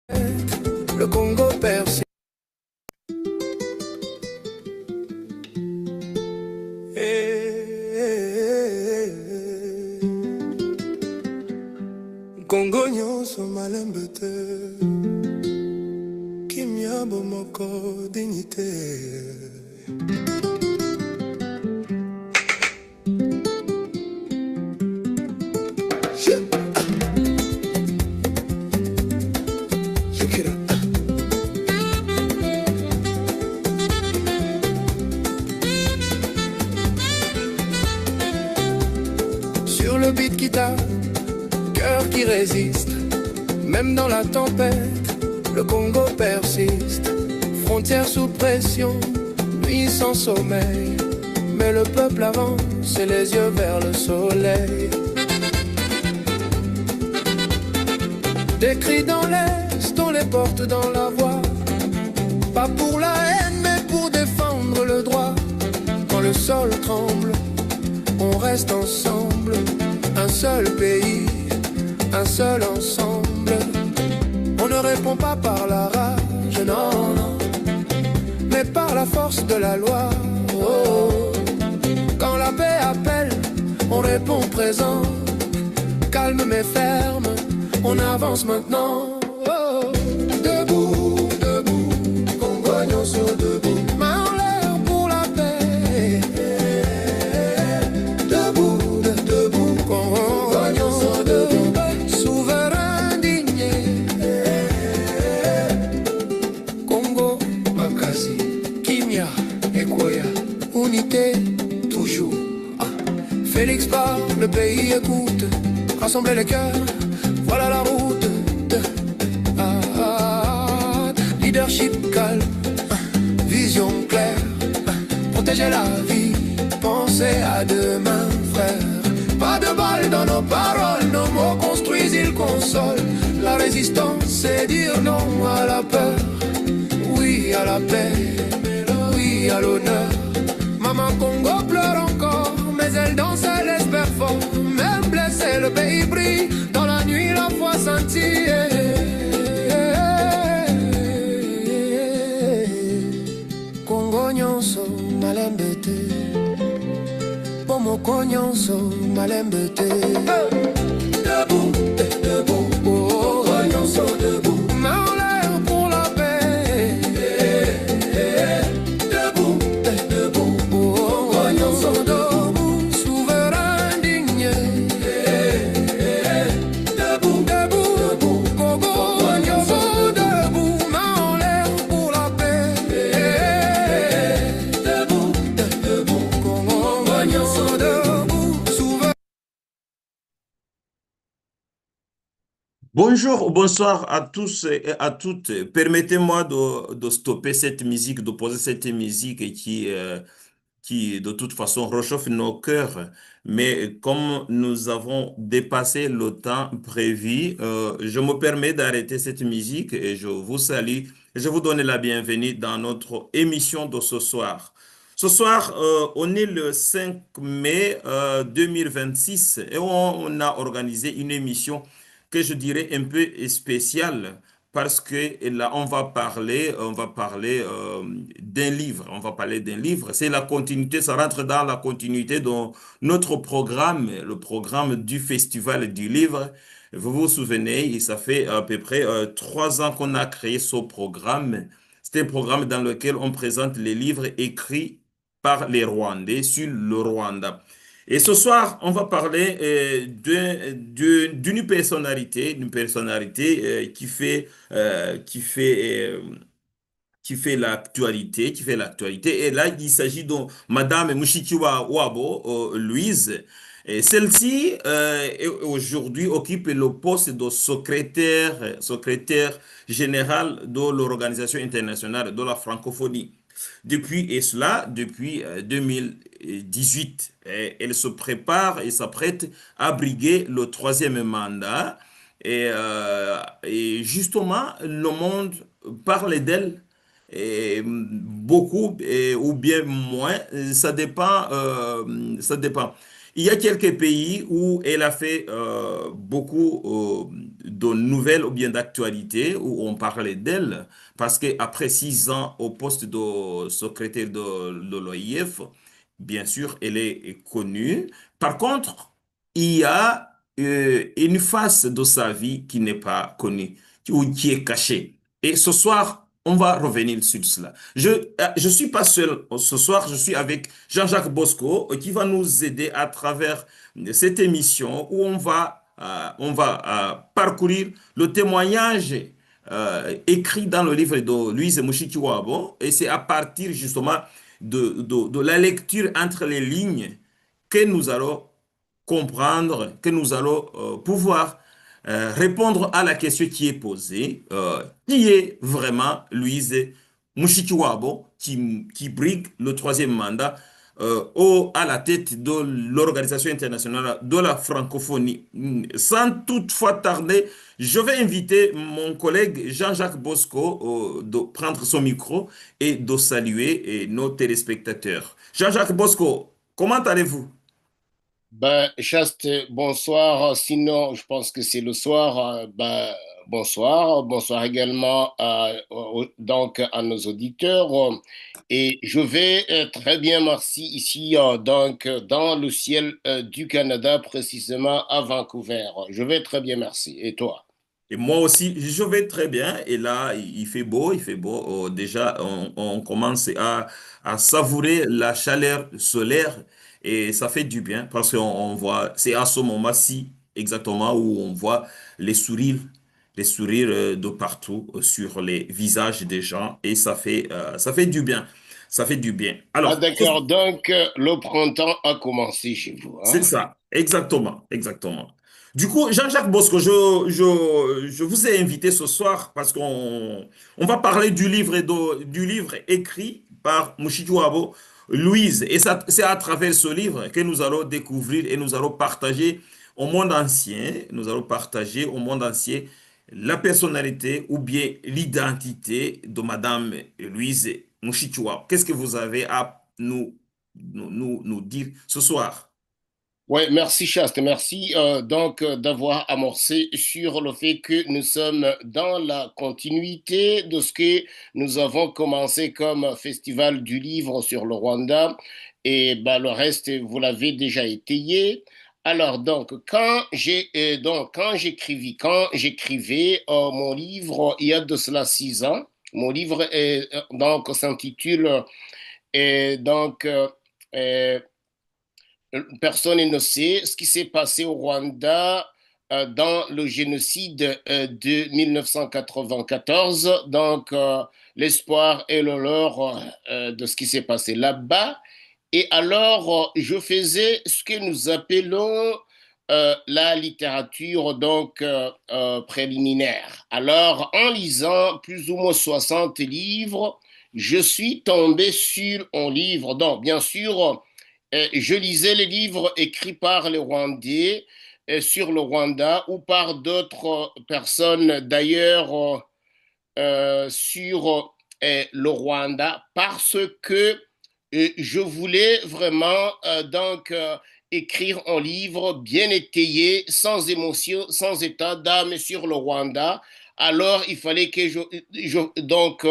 Le Congo persiste. Congo nyonso malembe te, kimia bomoko dignité. Sur le beat guitare, cœur qui résiste, même dans la tempête, le Congo persiste. Frontières sous pression, nuit sans sommeil, mais le peuple avance et les yeux vers le soleil. Des cris dans l'est, on les porte dans la voix, pas pour la haine mais pour défendre le droit. Quand le sol tremble, on reste ensemble, un seul pays, un seul ensemble. On ne répond pas par la rage, non, non, mais par la force de la loi. Oh. Quand la paix appelle, on répond présent, calme mais ferme, on avance maintenant. Oh. Debout, debout, Congo nyonso debout. Main en l'air pour la paix. Debout, debout, Congo nyonso debout. Souverain digné. Congo, Makasi, Kimia, Ekoya, unité, toujours. Ah. Félix parle, le pays écoute, rassembler les cœurs, voilà la route. Leadership calme, vision claire, protéger la vie, penser à demain, frère. Pas de balles dans nos paroles, nos mots construisent, ils consolent. La résistance, c'est dire non à la peur, oui à la paix, oui à l'honneur. Maman Congo pleure encore, mais elle danse, elle espère fort. Même blessé, le pays brille, dans la nuit la foi scintille. Congo nyonso malembe te, bomoko nyonso malembe te. Debout, debout, Congo nyonso debout. Main en l'air pour la paix. Debout, debout, Congo nyonso debout. Souverain digné. Debout, debout, Congo nyonso debout. Main en l'air pour la paix. Bonjour ou bonsoir à tous et à toutes. Permettez-moi de stopper cette musique, de poser cette musique qui de toute façon réchauffe nos cœurs. Mais comme nous avons dépassé le temps prévu, je me permets d'arrêter cette musique et je vous salue. Je vous donne la bienvenue dans notre émission de ce soir. Ce soir, on est le 5 mai 2026 et on a organisé une émission que je dirais un peu spéciale parce que là, on va parler d'un livre. On va parler d'un livre. C'est la continuité, ça rentre dans la continuité de notre programme, le programme du Festival du Livre. Vous vous souvenez, ça fait à peu près 3 ans qu'on a créé ce programme. C'est un programme dans lequel on présente les livres écrits par les Rwandais sur le Rwanda. Et ce soir, on va parler d'une personnalité qui fait l'actualité, qui fait l'actualité. Et là, il s'agit de Madame Mushikiwa Wabo, Louise. Et celle-ci, aujourd'hui, occupe le poste de secrétaire général de l'Organisation internationale de la francophonie. Depuis 2018, elle se prépare et s'apprête à briguer le troisième mandat. Et justement, le monde parle d'elle beaucoup ou bien moins, ça dépend. Il y a quelques pays où elle a fait beaucoup de nouvelles ou bien d'actualité où on parlait d'elle, parce qu'après 6 ans au poste de secrétaire de l'OIF, bien sûr, elle est connue. Par contre, il y a une face de sa vie qui n'est pas connue, ou qui est cachée. Et ce soir, on va revenir sur cela. Je suis pas seul ce soir, je suis avec Jean-Jacques Bosco qui va nous aider à travers cette émission où on va parcourir le témoignage écrit dans le livre de Louise Mushikiwabo, et c'est à partir justement de la lecture entre les lignes que nous allons comprendre, que nous allons pouvoir répondre à la question qui est posée, qui est vraiment Louise Mushikiwabo, qui brigue le troisième mandat à la tête de l'Organisation internationale de la francophonie. Sans toutefois tarder, je vais inviter mon collègue Jean-Jacques Bosco de prendre son micro et de saluer nos téléspectateurs. Jean-Jacques Bosco, comment allez-vous? Ben, Chaste, bonsoir. Sinon, je pense que c'est le soir. Bonsoir. Bonsoir également donc à nos auditeurs. Et je vais très bien, merci, ici, donc, dans le ciel du Canada, précisément à Vancouver. Je vais très bien, merci. Et toi? Et moi aussi, je vais très bien. Et là, il fait beau, il fait beau. Oh, déjà, on commence à savourer la chaleur solaire et ça fait du bien parce qu'on voit, c'est à ce moment-ci exactement où on voit les sourires de partout sur les visages des gens et ça fait du bien. Ça fait du bien. Ah, Alors, d'accord. Donc, le printemps a commencé chez vous, c'est hein? ça, exactement, exactement. Du coup, Jean-Jacques Bosco, je vous ai invité ce soir parce qu'on va parler du livre écrit par Mushikiwabo Abo Louise. Et ça, c'est à travers ce livre que nous allons découvrir et nous allons partager au monde entier, nous allons partager au monde entier la personnalité ou bien l'identité de Madame Louise Mushikiwabo. Qu'est-ce que vous avez à nous dire ce soir? Oui, merci Chaste, merci donc d'avoir amorcé sur le fait que nous sommes dans la continuité de ce que nous avons commencé comme festival du livre sur le Rwanda et bah, le reste vous l'avez déjà étayé. Alors donc quand j'écrivais mon livre il y a de cela 6 ans, mon livre donc s'intitule donc personne ne sait ce qui s'est passé au Rwanda dans le génocide de 1994. Donc, l'espoir et le leurre de ce qui s'est passé là-bas. Et alors, je faisais ce que nous appelons la littérature donc préliminaire. Alors, en lisant plus ou moins 60 livres, je suis tombé sur un livre. Donc, bien sûr, je lisais les livres écrits par les Rwandais sur le Rwanda ou par d'autres personnes d'ailleurs sur le Rwanda parce que je voulais vraiment donc écrire un livre bien étayé, sans émotion, sans état d'âme sur le Rwanda. Alors il fallait que donc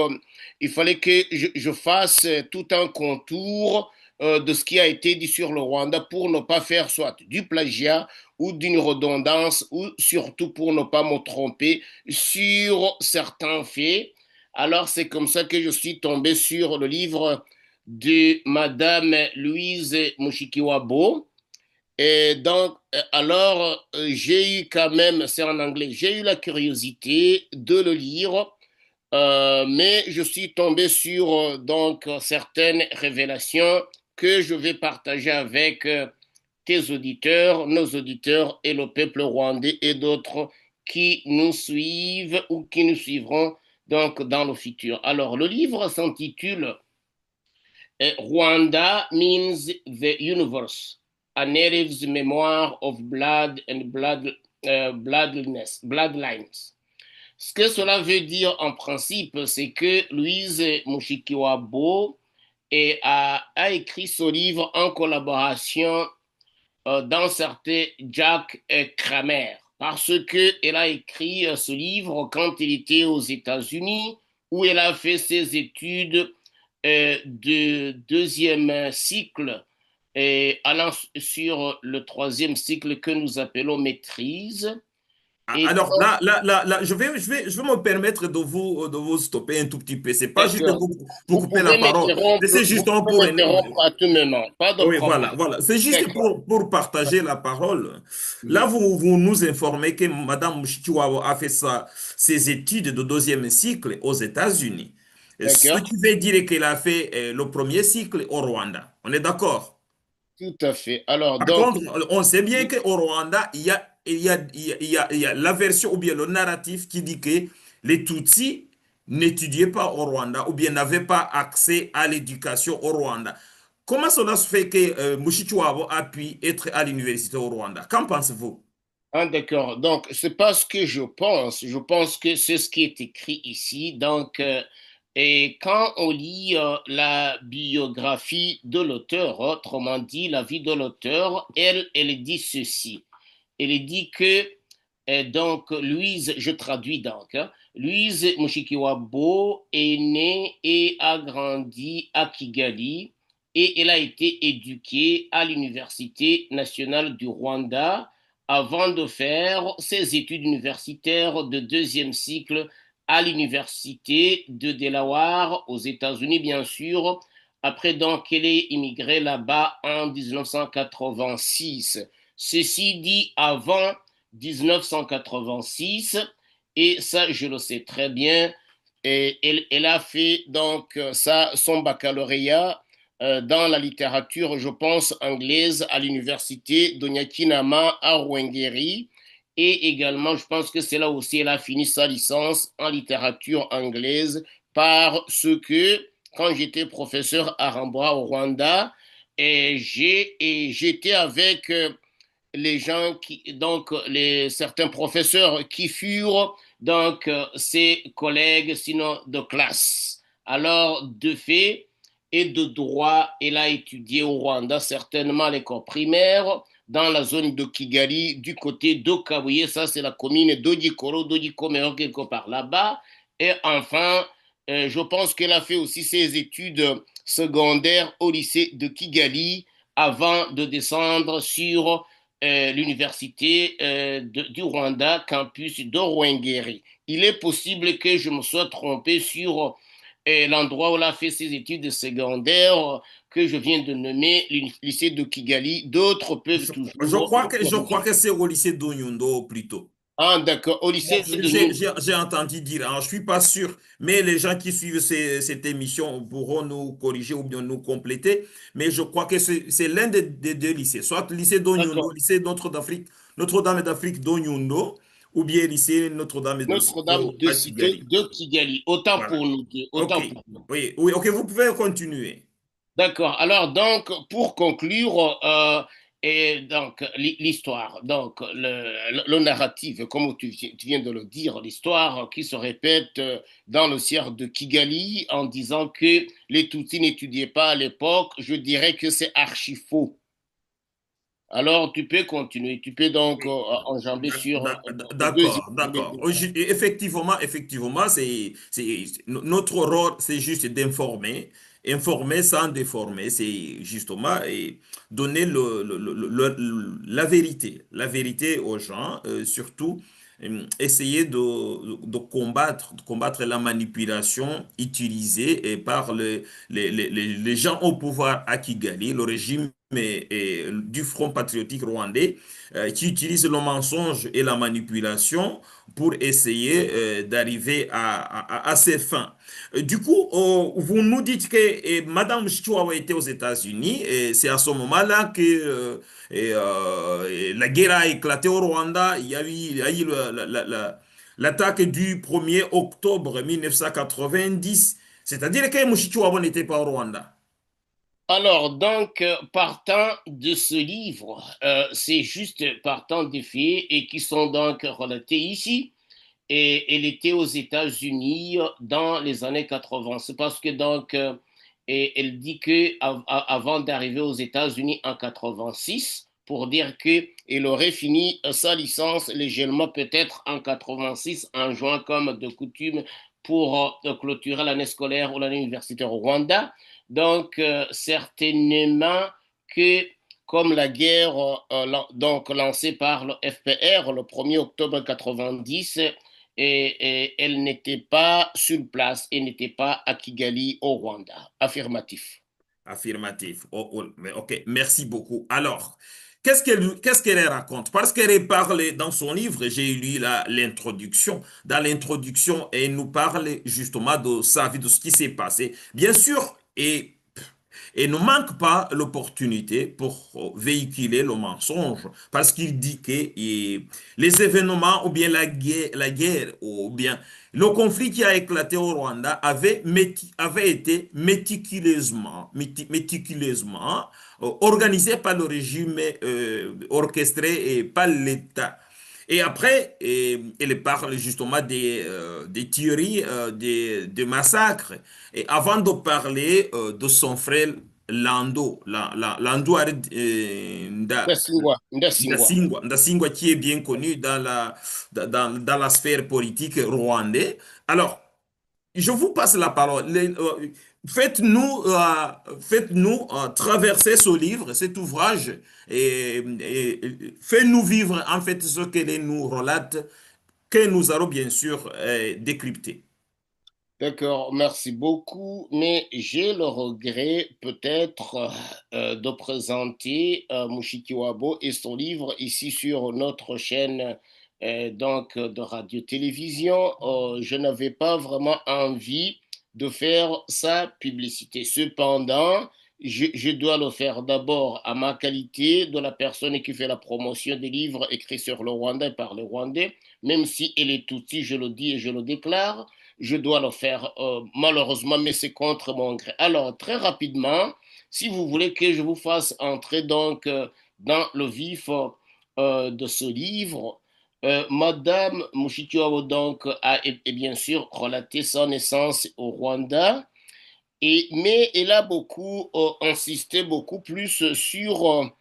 il fallait que je fasse tout un contour de ce qui a été dit sur le Rwanda pour ne pas faire soit du plagiat ou d'une redondance ou surtout pour ne pas me tromper sur certains faits. Alors c'est comme ça que je suis tombé sur le livre de Madame Louise Mushikiwabo. Et donc, alors, j'ai eu quand même, c'est en anglais, j'ai eu la curiosité de le lire, mais je suis tombé sur donc certaines révélations que je vais partager avec tes auditeurs, nos auditeurs et le peuple rwandais et d'autres qui nous suivent ou qui nous suivront donc dans le futur. Alors, le livre s'intitule Rwanda means the universe, a native's memoir of blood and bloodlines. Ce que cela veut dire en principe, c'est que Louise Mushikiwabo a écrit ce livre en collaboration dans certains Jack Kramer. parce que elle a écrit ce livre quand elle était aux États-Unis, où elle a fait ses études de deuxième cycle et allant sur le troisième cycle que nous appelons maîtrise. Et Alors là, je vais me permettre de vous stopper un tout petit peu. C'est pas juste d'accord, pour couper la parole, mais c'est vous justement pouvez pour... m'interrompre à tout moment, pas de Oui, problème. voilà, voilà. C'est juste D'accord. pour partager la parole. Là, Mhm. vous nous informez que Madame Mushikiwabo a fait ses études de deuxième cycle aux États-Unis. Ce D'accord. qui veut dire qu'elle a fait le premier cycle au Rwanda. On est d'accord? Tout à fait. Alors, Par donc, contre, on sait bien qu'au Rwanda, il y a la version ou bien le narratif qui dit que les Tutsis n'étudiaient pas au Rwanda ou bien n'avaient pas accès à l'éducation au Rwanda. Comment cela se fait que Mushikiwabo a pu être à l'université au Rwanda? Qu'en pensez-vous? ah, d'accord. Donc, c'est pas ce que je pense. Je pense que c'est ce qui est écrit ici. Donc, et quand on lit la biographie de l'auteur, autrement dit, la vie de l'auteur, elle dit ceci. Elle dit que, donc, Louise, je traduis donc, hein, Louise Mushikiwabo est née et a grandi à Kigali et elle a été éduquée à l'Université nationale du Rwanda avant de faire ses études universitaires de deuxième cycle à l'Université de Delaware aux États-Unis, bien sûr. Après donc, elle est immigrée là-bas en 1986. Ceci dit avant 1986, et ça, je le sais très bien. Et elle a fait donc son baccalauréat dans la littérature, je pense, anglaise à l'université de Nyakinama à Ruwengeri. Et également, je pense que c'est là aussi elle a fini sa licence en littérature anglaise parce que quand j'étais professeur à Rambouillet au Rwanda, et j'étais avec les gens qui, donc certains professeurs qui furent donc ses collègues, sinon de classe. Alors, de fait et de droit, elle a étudié au Rwanda, certainement à l'école primaire, dans la zone de Kigali, du côté d'Okabuye, ça c'est la commune d'Odikoro, d'Odikomero, quelque part là-bas. Et enfin, je pense qu'elle a fait aussi ses études secondaires au lycée de Kigali avant de descendre sur l'université du Rwanda, campus de Ruwengeri. Il est possible que je me sois trompé sur l'endroit où elle a fait ses études secondaires que je viens de nommer, le lycée de Kigali. D'autres peuvent toujours Je crois corriger. que c'est au lycée d'Onyundo plutôt. Ah, d'accord, au Bon, lycée de Nîmes. j'ai entendu dire, hein, je suis pas sûr, mais les gens qui suivent cette émission pourront nous corriger ou bien nous compléter. Mais je crois que c'est l'un des deux lycées, soit le lycée d'Onyundo, D'accord. lycée Notre-Dame d'Afrique d'Onyundo, ou bien lycée Notre-Dame de Notre-Dame Sito de à Cité Kigali. de Kigali. Autant Voilà. pour nous deux, OK. autant pour nous. Oui, oui, OK, vous pouvez continuer. D'accord. Alors donc pour conclure et donc l'histoire, donc le narratif, comme tu viens de le dire, l'histoire qui se répète dans le siège de Kigali en disant que les Tutsis n'étudiaient pas à l'époque, je dirais que c'est archi faux. Alors tu peux continuer, tu peux donc enjamber sur le deuxième D'accord, volet d'accord. de ça. Effectivement, notre rôle, c'est juste d'informer, informer sans déformer, c'est justement donner la vérité aux gens, surtout essayer de combattre la manipulation utilisée par les gens au pouvoir à Kigali, le régime du Front patriotique rwandais qui utilisent le mensonge et la manipulation pour essayer d'arriver à ses fins. Du coup, vous nous dites que Madame Chihuahua était aux États-Unis et c'est à ce moment-là que la guerre a éclaté au Rwanda. Il y a eu l'attaque du 1er octobre 1990. C'est-à-dire que Mushikiwabo n'était pas au Rwanda. Alors, donc, partant de ce livre, c'est juste partant des faits et qui sont donc relatés ici. Et elle était aux États-Unis dans les années 80. C'est parce que donc, et elle dit que avant d'arriver aux États-Unis en 86, pour dire qu'il aurait fini sa licence légèrement peut-être en 86, en juin comme de coutume, pour clôturer l'année scolaire ou l'année universitaire au Rwanda. Donc, certainement que comme la guerre donc lancée par le FPR le 1er octobre 90, et elle n'était pas sur place, elle n'était pas à Kigali au Rwanda. Affirmatif. Affirmatif. Mais ok, merci beaucoup. Alors, qu'est-ce qu'elle raconte? Parce qu'elle parle dans son livre, j'ai lu l'introduction. Dans l'introduction, elle nous parle justement de sa vie, de ce qui s'est passé. Bien sûr, et ne manque pas l'opportunité pour véhiculer le mensonge, parce qu'il dit que les événements, ou bien la guerre, ou bien le conflit qui a éclaté au Rwanda avait été méticuleusement organisé par le régime, orchestré et par l'État. Et après, elle parle justement des tueries, des massacres. Et avant de parler de son frère Lando, Lando Ndasingwa, Ndasingwa. Ndasingwa, qui est bien connu dans la sphère politique rwandaise. Alors, je vous passe la parole. Faites-nous traverser ce livre, cet ouvrage, faites-nous vivre en fait ce qu'elle nous relate, que nous allons bien sûr décrypter. D'accord, merci beaucoup. Mais j'ai le regret peut-être de présenter Mushikiwabo et son livre ici sur notre chaîne donc de radio-télévision. Je n'avais pas vraiment envie de faire sa publicité. Cependant, je dois le faire d'abord à ma qualité de la personne qui fait la promotion des livres écrits sur le Rwanda et par les Rwandais, même si elle est outil, je le dis et je le déclare. Je dois le faire malheureusement, mais c'est contre mon gré. Alors, très rapidement, si vous voulez que je vous fasse entrer donc dans le vif de ce livre, Madame Mushikiwabo donc a bien sûr relaté sa naissance au Rwanda, mais elle a beaucoup insisté beaucoup plus sur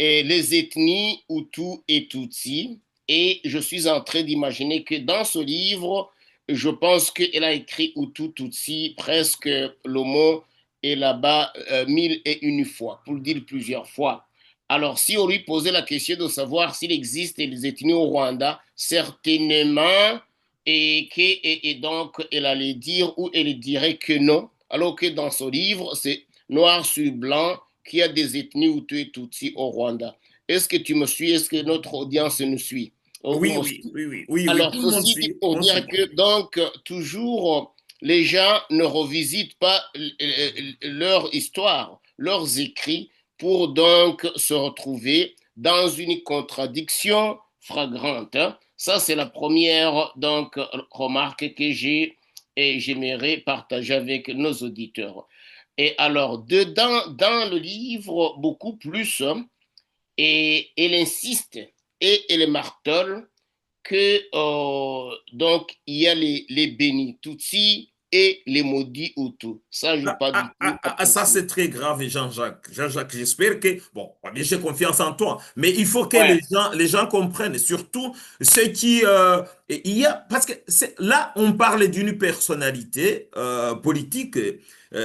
les ethnies Hutu et Tutsi. Et je suis en train d'imaginer que dans ce livre, je pense qu'elle a écrit Hutu Tutsi presque le mot est là-bas 1001 fois, pour le dire plusieurs fois. Alors, si on lui posait la question de savoir s'il existe des ethnies au Rwanda, certainement, et donc elle allait dire ou elle dirait que non, alors que dans ce livre, c'est noir sur blanc qu'il y a des ethnies Hutu et Tutsi au Rwanda. Est-ce que tu me suis? Est-ce que notre audience nous suit? Oui, oui, oui, oui, oui, oui, Alors, tout le monde ceci dit suit. pour On suit. dire que, donc, toujours, les gens ne revisitent pas leur histoire, leurs écrits, pour donc se retrouver dans une contradiction flagrante, hein. Ça, c'est la première donc remarque que j'ai et j'aimerais partager avec nos auditeurs. Et alors, dedans, dans le livre, beaucoup plus, hein, et elle insiste et elle martèle que donc il y a les bénis Tutsi et les maudits Hutus. Ça, je n'ai pas du tout Ça, apprécié. c'est très grave, Jean-Jacques. Jean-Jacques, j'espère que, bon, bien, j'ai confiance en toi, mais il faut que Ouais. les gens comprennent, surtout ceux qui, parce que là, on parle d'une personnalité politique.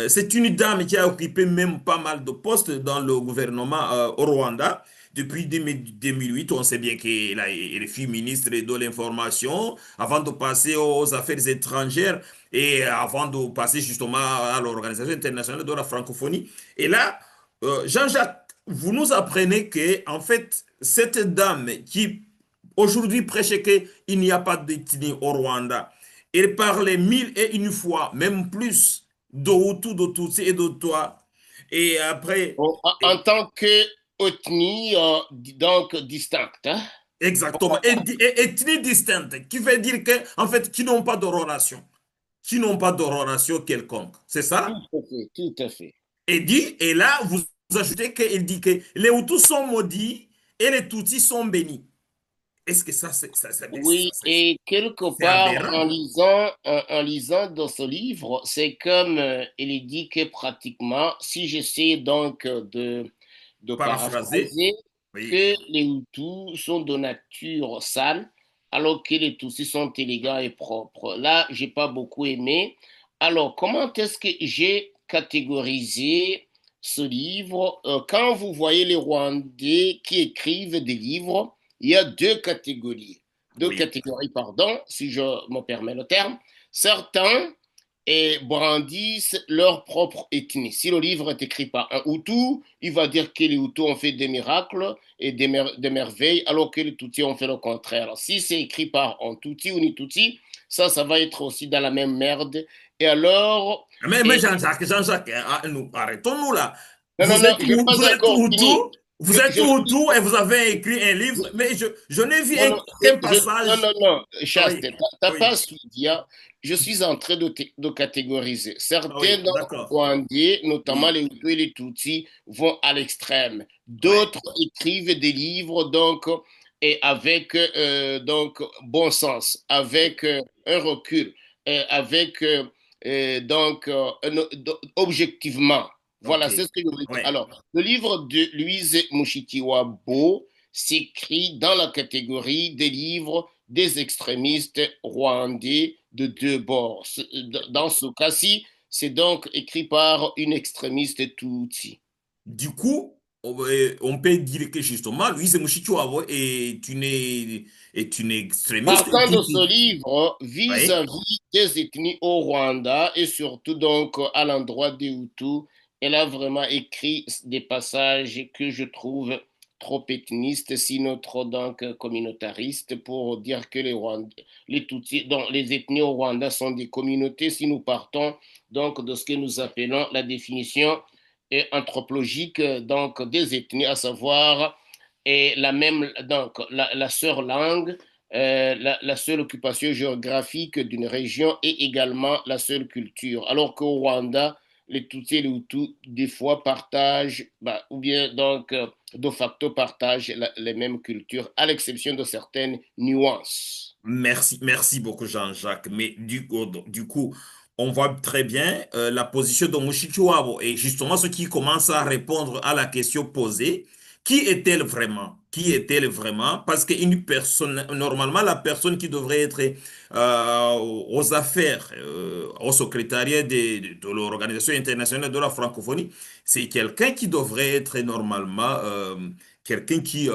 C'est une dame qui a occupé même pas mal de postes dans le gouvernement au Rwanda. Depuis 2008, on sait bien elle fut ministre de l'Information avant de passer aux affaires étrangères et avant de passer justement à l'Organisation internationale de la francophonie. Et là, Jean-Jacques, vous nous apprenez que, en fait, cette dame qui aujourd'hui prêche qu'il n'y a pas d'ethnie au Rwanda, elle parlait 1001 fois, même plus, de Hutu, de Tutsi et de toi. Et après, Bon, en tant que ethnie donc distincte, hein. exactement, et ethnie distincte, qui veut dire que, en fait, qui n'ont pas de relation, quelconque. C'est ça? Tout à fait, tout à fait. Et là, vous ajoutez qu'il dit que les Hutus sont maudits et les Tutsis sont bénis. Est-ce que ça, Oui, et quelque c'est part, aberrant? en lisant dans ce livre, c'est comme il est dit que pratiquement, si j'essaie donc de Paraphraser? paraphraser, Oui, que les Hutus sont de nature sale, alors que les Tutsis sont élégants et propres. Là, j'ai pas beaucoup aimé. Alors, comment est-ce que j'ai catégorisé ce livre? Quand vous voyez les Rwandais qui écrivent des livres, il y a deux catégories. Deux oui. catégories, pardon, si je me permets le terme. Certains brandissent leur propre ethnie. Si le livre est écrit par un Hutu, il va dire que les Hutus ont fait des miracles et des merveilles, alors que les Tutsis ont fait le contraire. Alors, si c'est écrit par un Tutsi ou une Tutsi, ça va être aussi dans la même merde. Et alors, Mais et, Jean-Jacques, arrêtons-nous là. non, non, non, je n'ai pas Vous êtes encore Hutu, fini. vous êtes Je Hutu suis et vous avez écrit un livre, mais je n'ai vu non, non, qu'un non, passage. non, non, Chaste, Oui, t'as oui, pas suivi, hein. Je suis en train de catégoriser. Certains oui, donc d'accord. Rwandais, notamment Oui, les Hutus et les Tutsis, vont à l'extrême. ouais. D'autres écrivent des livres donc et avec donc bon sens, avec un recul, avec objectivement. Ok, Voilà, c'est ce que je voulais dire. ouais. Alors, le livre de Louise Mushikiwabo s'écrit dans la catégorie des livres des extrémistes rwandais de deux bords. Dans ce cas-ci, c'est donc écrit par une extrémiste Tutsi. Du coup, on peut dire que justement, Louise Mushikiwabo est une extrémiste Partant de ce livre, Oui. vis-à-vis des ethnies au Rwanda et surtout donc à l'endroit des Hutus, elle a vraiment écrit des passages que je trouve trop ethnistes, sinon trop donc communautaristes, pour dire que les Tutsis, donc les ethnies au Rwanda sont des communautés. Si nous partons donc de ce que nous appelons la définition anthropologique donc des ethnies, à savoir et la même donc la sœur langue la seule occupation géographique d'une région et également la seule culture. Alors qu'au Rwanda, les Tutsis et les Hutus, des fois, partagent, ou bien donc, de facto, partagent les mêmes cultures, à l'exception de certaines nuances. Merci beaucoup, Jean-Jacques. Mais du coup, on voit très bien la position de Mushikiwabo. Et justement, ce qui commence à répondre à la question posée, qui est-elle vraiment? Qui est-elle vraiment? Parce qu'une personne, normalement, la personne qui devrait être aux affaires, au secrétariat de l'Organisation internationale de la francophonie, c'est quelqu'un qui devrait être normalement quelqu'un qui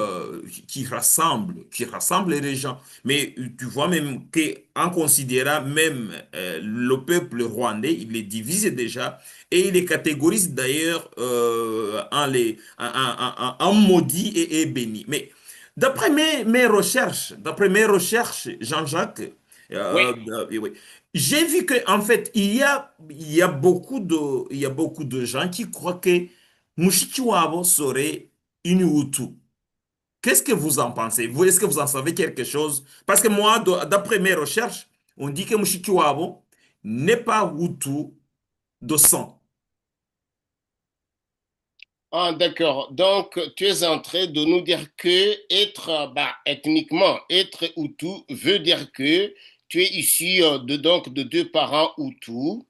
rassemble les gens. Mais tu vois même qu'en considérant même le peuple rwandais, il les divise déjà et il les catégorise d'ailleurs en maudits et bénis. Mais d'après mes recherches, Jean-Jacques, Oui, oui, j'ai vu que en fait, il y a beaucoup de gens qui croient que Mushikiwabo serait une Hutu. Qu'est-ce que vous en pensez? Vous, est-ce que vous en savez quelque chose? Parce que moi, d'après mes recherches, on dit que Mushikiwabo n'est pas Hutu de sang. ah, d'accord. Donc, tu es en train de nous dire que être, ethniquement, être Hutu veut dire que tu es issu donc de deux parents Hutus.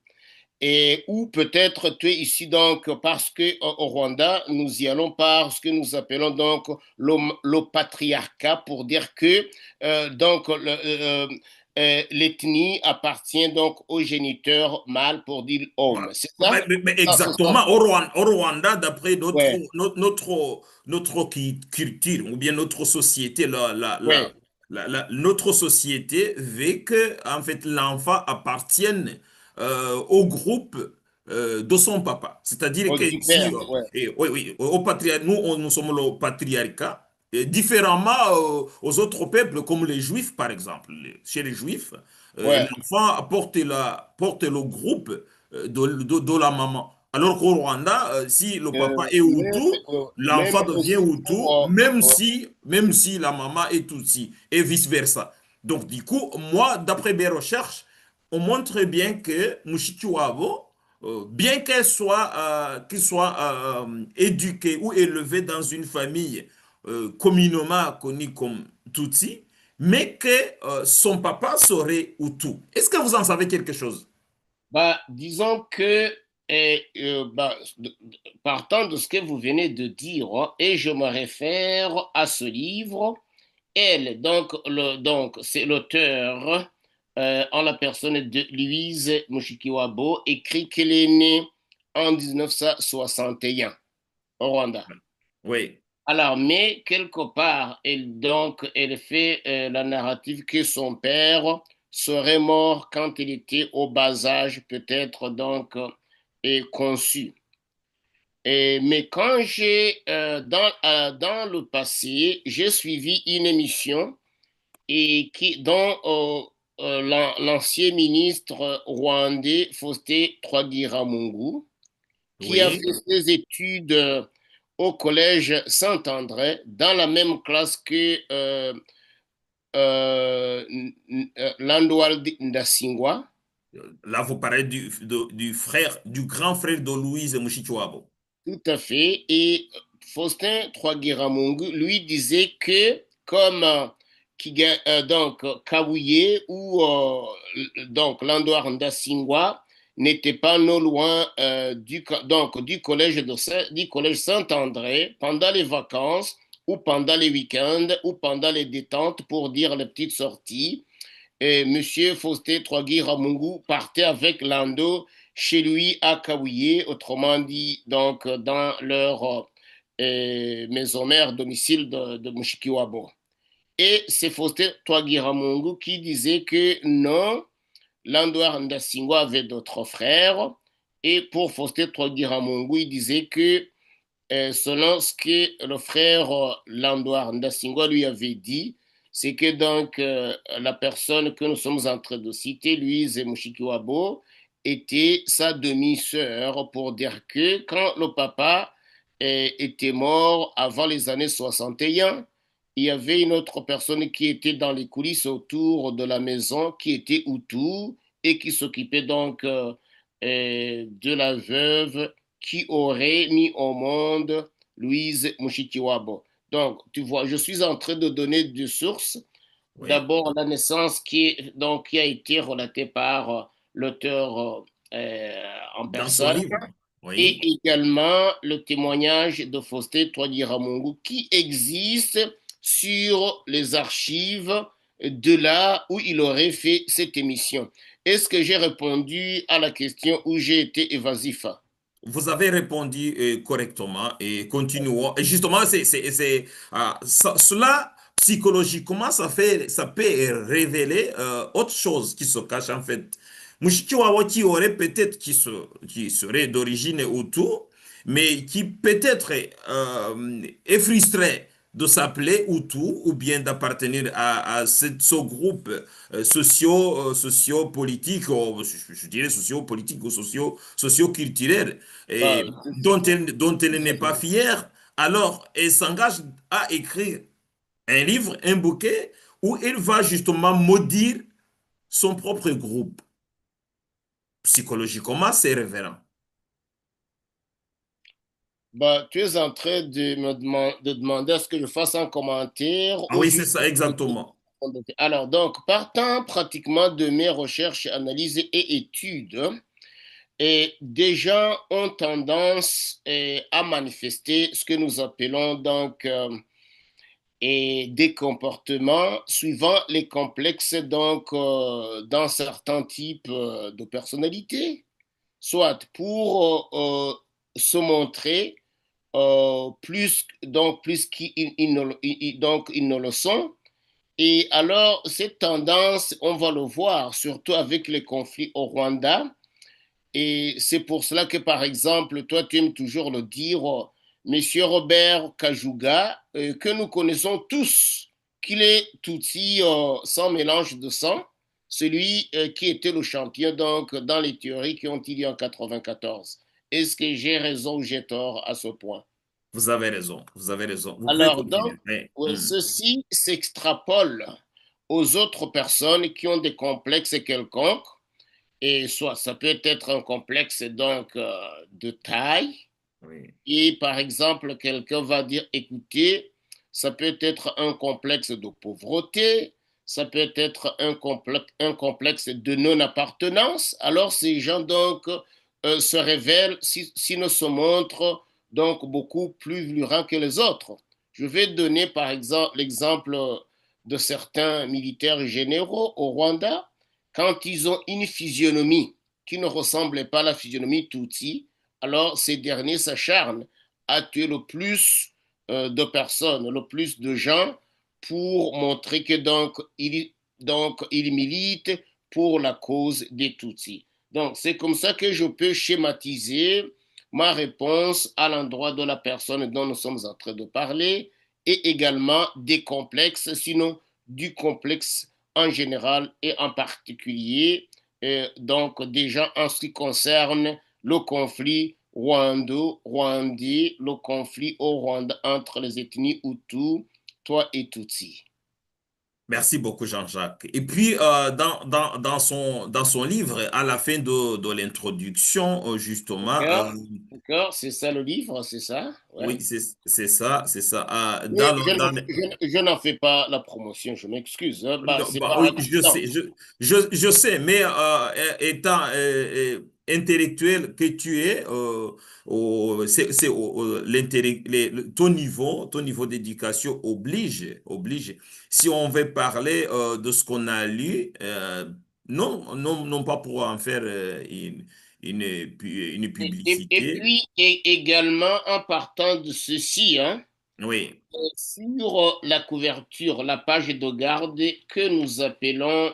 Et ou peut-être tu es ici donc parce que au Rwanda, nous y allons par ce que nous appelons donc le patriarcat pour dire que donc l'ethnie appartient donc au géniteur mâle pour dire homme. Voilà. C'est ça? Mais C'est ça. exactement, au Rwanda, d'après Ouais, notre culture ou bien notre société, ouais. notre société veut que en fait, l'enfant appartienne au groupe de son papa. C'est-à-dire Oh, que du si, père, ouais. oui, oui, nous sommes le patriarcat, et différemment aux autres peuples comme les Juifs, par exemple. Chez les Juifs, Ouais. l'enfant porte le groupe de la maman. Alors qu'au Rwanda, si le papa est Hutu, Même l'enfant devient aussi Hutu, même si la maman est Tutsi, et vice-versa. Donc, du coup, moi, d'après mes recherches, on montre bien que Mushikiwabo, bien qu'il soit éduqué ou élevé dans une famille communément connue comme Tutsi, mais que son papa serait Hutu. Est-ce que vous en savez quelque chose? disons que partant de ce que vous venez de dire, hein, et je me réfère à ce livre, elle, donc c'est l'auteur, en la personne de Louise Mushikiwabo, écrit qu'elle est née en 1961 au Rwanda. Oui, Alors, mais quelque part, elle fait la narrative que son père serait mort quand il était au bas âge, peut-être et conçu. Mais quand dans le passé, j'ai suivi une émission dont l'ancien ministre rwandais Faustin Twagiramungu, qui a fait oui. ses études au collège Saint-André, dans la même classe que Landwald Ndasingwa. Là, vous parlez du frère, du grand frère de Louise Mushikiwabo. Tout à fait. Et Faustin Twagiramungu, lui, disait que comme Kabuye ou Landward Ndasingwa n'était pas non loin du collège Saint-André pendant les vacances ou pendant les week-ends ou pendant les détentes pour dire les petites sorties. Et Monsieur Faustin Twagiramungu partait avec Lando chez lui à Kaouye, autrement dit, donc dans leur maison mère, domicile de Mushikiwabo. Et c'est Faustin Twagiramungu qui disait que non, Landward Ndasingwa avait d'autres frères. Et pour Faustin Twagiramungu, il disait que selon ce que le frère Landward Ndasingwa lui avait dit, c'est que la personne que nous sommes en train de citer, Louise Mushikiwabo, était sa demi-sœur, pour dire que quand le papa était mort avant les années 61, il y avait une autre personne qui était dans les coulisses autour de la maison, qui était Hutu et qui s'occupait de la veuve qui aurait mis au monde Louise Mushikiwabo. Donc, tu vois, je suis en train de donner deux sources. Oui. D'abord, la naissance qui a été relatée par l'auteur en Dans son personne, livre. et Oui. également le témoignage de Faustin Twagiramungu qui existe sur les archives de là où il aurait fait cette émission. Est-ce que j'ai répondu à la question où j'ai été évasif? Vous avez répondu correctement et continuons. Et justement, cela, psychologiquement, ça peut révéler autre chose qui se cache en fait. Mushikiwabo qui aurait peut-être, qui serait d'origine Hutu, mais qui peut-être est frustré de s'appeler Hutu ou bien d'appartenir à ce groupe socio-politique, je dirais socio-politique ou socio-culturel, Bah, et dont elle n'est pas fière, alors elle s'engage à écrire un livre, un bouquet, où elle va justement maudire son propre groupe. Psychologiquement, c'est révérend. tu es en train de demander à ce que je fasse un commentaire Ah ou oui, c'est juste... ça, exactement. Alors, donc, partant pratiquement de mes recherches, analyses et études, et des gens ont tendance à manifester ce que nous appelons des comportements suivant les complexes dans certains types de personnalités, soit pour se montrer plus qu'ils ne le sont. Et alors, cette tendance, on va le voir, surtout avec les conflits au Rwanda. Et c'est pour cela que, par exemple, toi, tu aimes toujours le dire, Monsieur Robert Kajuga, que nous connaissons tous, qu'il est Tutsi sans mélange de sang, celui qui était le champion dans les théories qui ont eu lieu en 94. Est-ce que j'ai raison ou j'ai tort à ce point? Vous avez raison, vous avez raison. Vous pouvez Alors, continuer. Oui. ceci s'extrapole aux autres personnes qui ont des complexes quelconques, et soit ça peut être un complexe de taille, Oui. et par exemple, quelqu'un va dire, écoutez, ça peut être un complexe de pauvreté, ça peut être un complexe de non-appartenance. Alors ces gens se révèle, s'il ne se montre donc beaucoup plus vulnérable que les autres. Je vais donner par exemple l'exemple de certains militaires généraux au Rwanda, quand ils ont une physionomie qui ne ressemble pas à la physionomie Tutsi, alors ces derniers s'acharnent à tuer le plus de personnes, le plus de gens pour montrer que il milite pour la cause des Tutsis. Donc, c'est comme ça que je peux schématiser ma réponse à l'endroit de la personne dont nous sommes en train de parler et également des complexes, sinon du complexe en général et en particulier, donc déjà en ce qui concerne le conflit rwandais, le conflit au Rwanda entre les ethnies Hutu, toi et Tutsi. Merci beaucoup, Jean-Jacques. Et puis, dans son livre, à la fin de l'introduction, justement, D'accord? D'accord, c'est ça le livre, c'est ça? Ouais. oui, c'est ça, c'est ça. Mais je n'en fais pas la promotion, je m'excuse, hein. Bah, Non, c'est bah par oui, je accident. sais, je sais, mais étant intellectuel que tu es, c'est ton niveau d'éducation oblige. Si on veut parler de ce qu'on a lu, non pas pour en faire une Et publicité. puis également en partant de ceci, hein, Oui, sur la couverture, la page de garde que nous appelons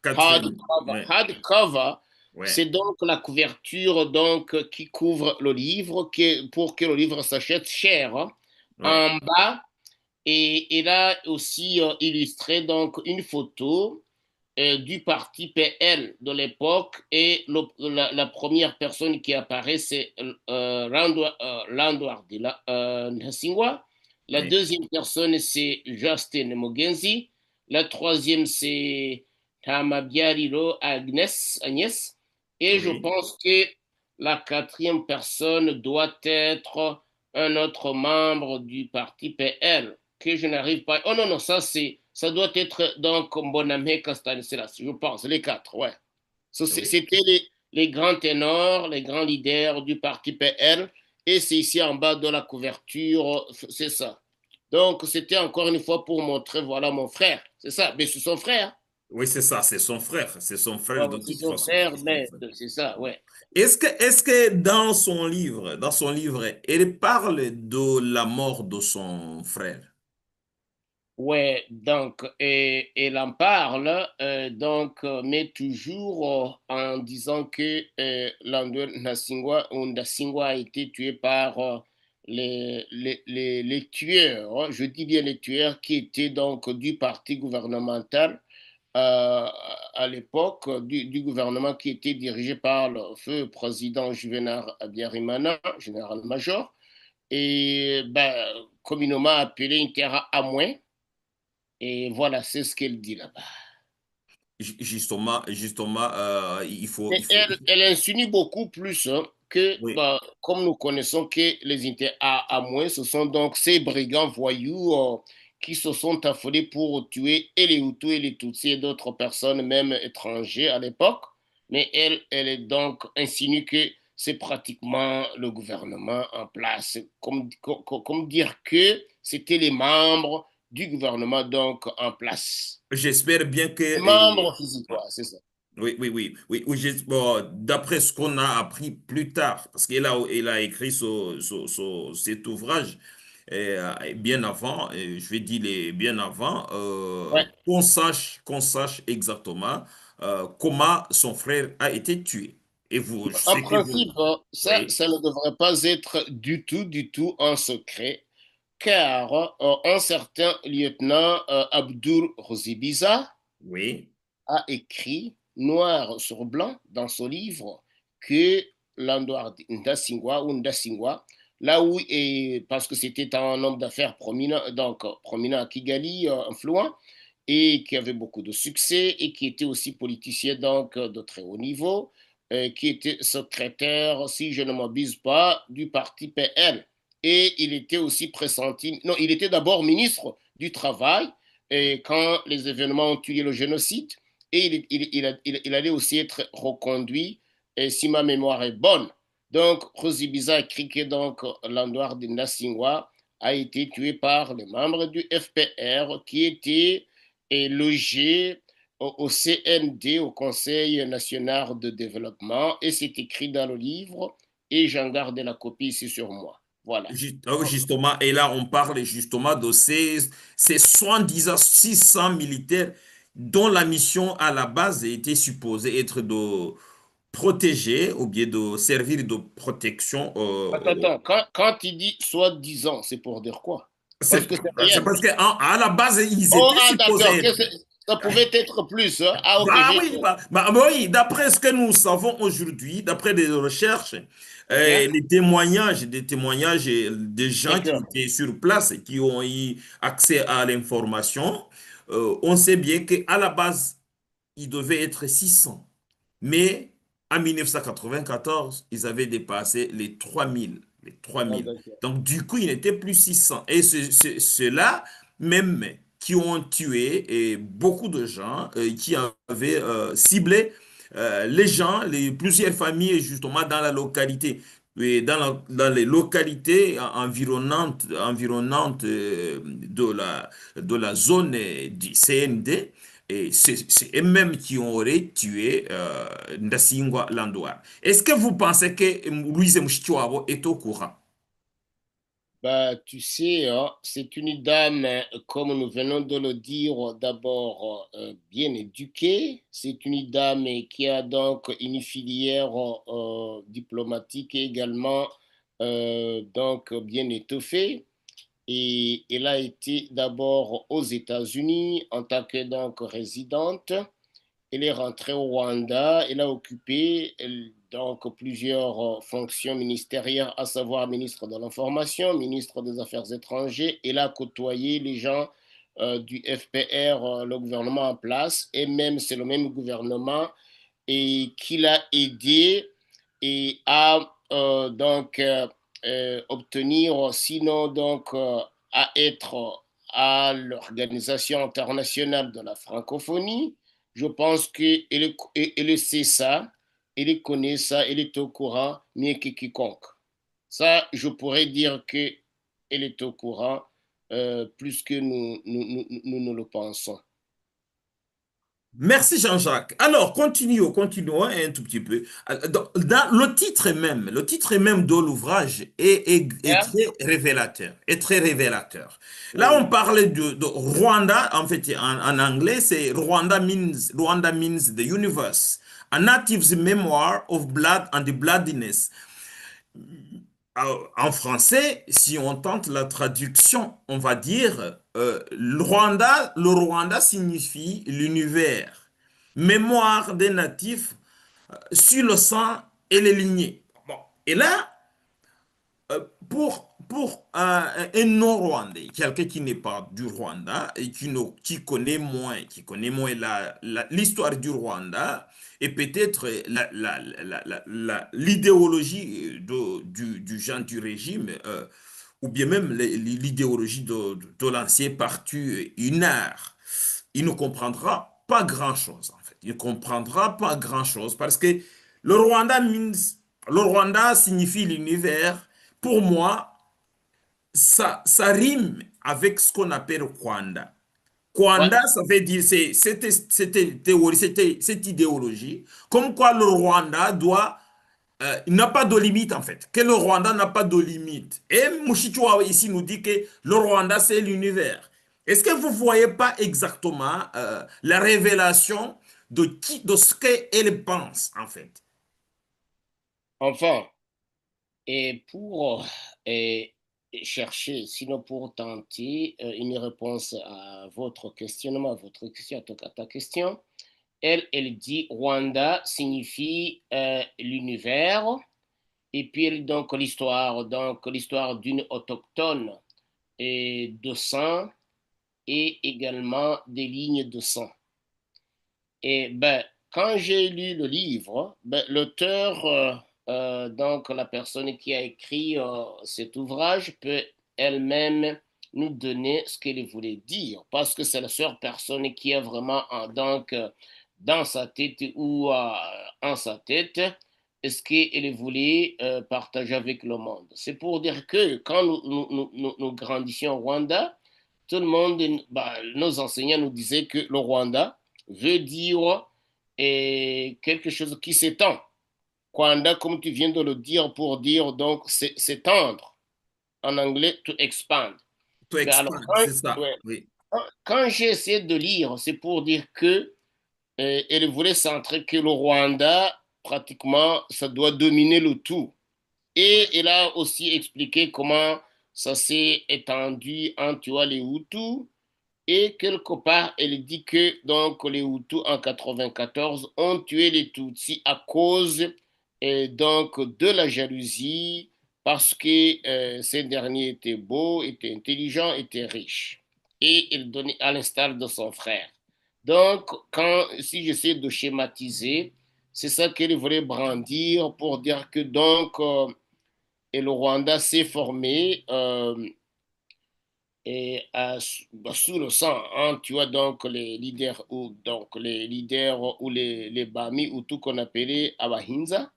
quatrième. Ouais, hardcover, ouais, c'est donc la couverture donc, qui couvre le livre pour que le livre s'achète cher, hein. ouais, En bas, et il a aussi illustré donc une photo du parti PL de l'époque et la première personne qui apparaît, c'est Landward Nsingwa. La oui, deuxième personne, c'est Justin Mogenzi. La troisième, c'est Tamabiarilo Agnès. Et je oui. pense que la quatrième personne doit être un autre membre du parti PL que je n'arrive pas. Oh non, non, ça doit être donc Bonamé Castaneselas, je pense, les quatre, ouais. Oui. C'était les grands ténors, les grands leaders du parti PL, et c'est ici en bas de la couverture, c'est ça. Donc, c'était encore une fois pour montrer, voilà mon frère, c'est ça, mais c'est son frère. Oui, c'est ça, c'est son Ouais, frère de ouais, c'est toute son façon. frère, C'est son mais frère. c'est ça, ouais. Est-ce que dans son livre, elle parle de la mort de son frère? Ouais, donc, et elle en parle, donc, mais toujours en disant que Landwe Ndasingwa a été tué par les tueurs, hein. Je dis bien les tueurs qui étaient donc du parti gouvernemental euh, à l'époque, du gouvernement qui était dirigé par le feu président Juvenal Abiyarimana, général-major, et ben, communément appelé Intera Amouin. Et voilà, c'est ce qu'elle dit là-bas. Justement, Mais elle insinue beaucoup plus, hein, que, oui, bah, comme nous connaissons que les Inter à moins, ce sont donc ces brigands voyous qui se sont affolés pour tuer et les Hutus et les Tutsis et d'autres personnes, même étrangères à l'époque. Mais elle est donc insinue que c'est pratiquement le gouvernement en place, comme dire que c'était les membres du gouvernement donc en place. j'espère bien que Les membres physiques, ouais, c'est ça. oui, bon, d'après ce qu'on a appris plus tard, parce il a écrit cet ouvrage bien avant, je vais dire bien avant, Ouais. qu'on sache exactement comment son frère a été tué. Et je En sais que vous, principe, oui, ça ne devrait pas être du tout un secret, car un certain lieutenant Abdul Rozibiza oui, a écrit noir sur blanc dans son livre que Landwar Ndasingwa ou Ndasingwa, là où, et parce que c'était un homme d'affaires prominent, donc prominent à Kigali, influent, et qui avait beaucoup de succès et qui était aussi politicien donc de très haut niveau, qui était secrétaire, si je ne m'abuse pas, du parti PL. Et il était aussi pressenti, non, il était d'abord ministre du Travail et quand les événements ont tué le génocide, et il allait aussi être reconduit si ma mémoire est bonne. Donc, Rosibiza écrit que donc, Landouar de Ndassingwa a été tué par les membres du FPR qui étaient logés au CND, au Conseil national de développement, et c'est écrit dans le livre, et j'en garde la copie ici sur moi. Voilà. Justement, et là, on parle justement de ces soi-disant 600 militaires dont la mission à la base était supposée être de protéger ou bien de servir de protection. Attends, quand il dit soi-disant, c'est pour dire quoi? Parce que c'est C'est réel. parce qu'à la base, ils Oh, étaient ah, supposés d'accord, être. ça pouvait être plus, hein? Ah, ok, Ah j'ai oui, compris. oui, d'après ce que nous savons aujourd'hui, d'après des recherches, Uh-huh. les témoignages, des témoignages des gens qui D'accord. étaient sur place et qui ont eu accès à l'information, on sait bien qu'à la base, il devait être 600. Mais en 1994, ils avaient dépassé les 3000. Les Ah, 3000. d'accord. Donc, du coup, il n'était plus 600. Et ceux-là, même qui ont tué et beaucoup de gens qui avaient ciblé les gens, plusieurs familles, justement, dans la localité. Et dans les localités environnantes de la zone du CND, et c'est eux-mêmes qui auraient tué Ndassingwa Landouar. Est-ce que vous pensez que Louise Mushikiwabo est au courant? Bah, tu sais, hein, c'est une dame, comme nous venons de le dire, d'abord bien éduquée. C'est une dame qui a donc une filière diplomatique également donc bien étoffée. Et elle a été d'abord aux États-Unis en tant que donc résidente. Elle est rentrée au Rwanda. Elle a occupé donc plusieurs fonctions ministérielles, à savoir ministre de l'Information, ministre des Affaires étrangères. Elle a côtoyé les gens du FPR, le gouvernement en place, et même c'est le même gouvernement et qui l'a aidé et à obtenir, sinon donc à être à l'Organisation internationale de la francophonie. Je pense qu'elle sait ça, elle connaît ça, elle est au courant mieux que quiconque. Ça, je pourrais dire qu'elle est au courant plus que nous le pensons. Merci Jean-Jacques. Alors, continuons un tout petit peu. Dans le titre même de l'ouvrage est Yeah? très révélateur, est très révélateur. Là, on Oui. parle de Rwanda, en fait, en anglais, c'est Rwanda means the universe, a native's memoir of blood and the bloodiness. En français, si on tente la traduction, on va dire le Rwanda signifie l'univers, mémoire des natifs sur le sang et les lignées. Bon. Et là, pour un non-Rwandais, quelqu'un qui n'est pas du Rwanda et qui connaît moins l'histoire du Rwanda et peut-être l'idéologie du genre du régime, ou bien même l'idéologie de l'ancien parti UNAR, il ne comprendra pas grand-chose en fait. Il ne comprendra pas grand-chose parce que le Rwanda signifie l'univers. Pour moi, ça rime avec ce qu'on appelle Rwanda. Ouais. Rwanda, ça veut dire, cette théorie, cette idéologie, comme quoi le Rwanda il n'a pas de limite en fait, que le Rwanda n'a pas de limite. Et Mushikiwabo ici nous dit que le Rwanda, c'est l'univers. Est-ce que vous ne voyez pas exactement la révélation de ce qu'elle pense en fait? Enfin, et pour chercher, sinon pour tenter une réponse à votre questionnement, à votre question, à ta question, elle dit Rwanda signifie l'univers, et puis donc l'histoire d'une autochtone et de sang et également des lignes de sang. Et ben, quand j'ai lu le livre, ben, l'auteur, donc la personne qui a écrit cet ouvrage, peut elle-même nous donner ce qu'elle voulait dire, parce que c'est la seule personne qui a vraiment donc dans sa tête ou en sa tête est-ce qu'elle voulait partager avec le monde. C'est pour dire que quand nous grandissions au Rwanda, tout le monde, bah, nos enseignants nous disaient que le Rwanda veut dire quelque chose qui s'étend. Rwanda, comme tu viens de le dire, pour dire donc s'étendre. En anglais, to expand. To Mais alors, expand, c'est ça, ouais, oui. quand j'ai essayé de lire, c'est pour dire que elle voulait centrer que le Rwanda, pratiquement, ça doit dominer le tout. Et Ouais. elle a aussi expliqué comment ça s'est étendu en tuant les Hutus. Et quelque part, elle dit que donc les Hutus en 94 ont tué les Tutsis à cause donc de la jalousie, parce que ces derniers étaient beaux, étaient intelligents, étaient riches. Et il donnait à l'instar de son frère. Donc, si j'essaie de schématiser, c'est ça qu'elle voulait brandir pour dire que donc et le Rwanda s'est formé sous le sang, hein, tu vois, donc les leaders ou les Bami ou tout qu'on appelait Abahinza,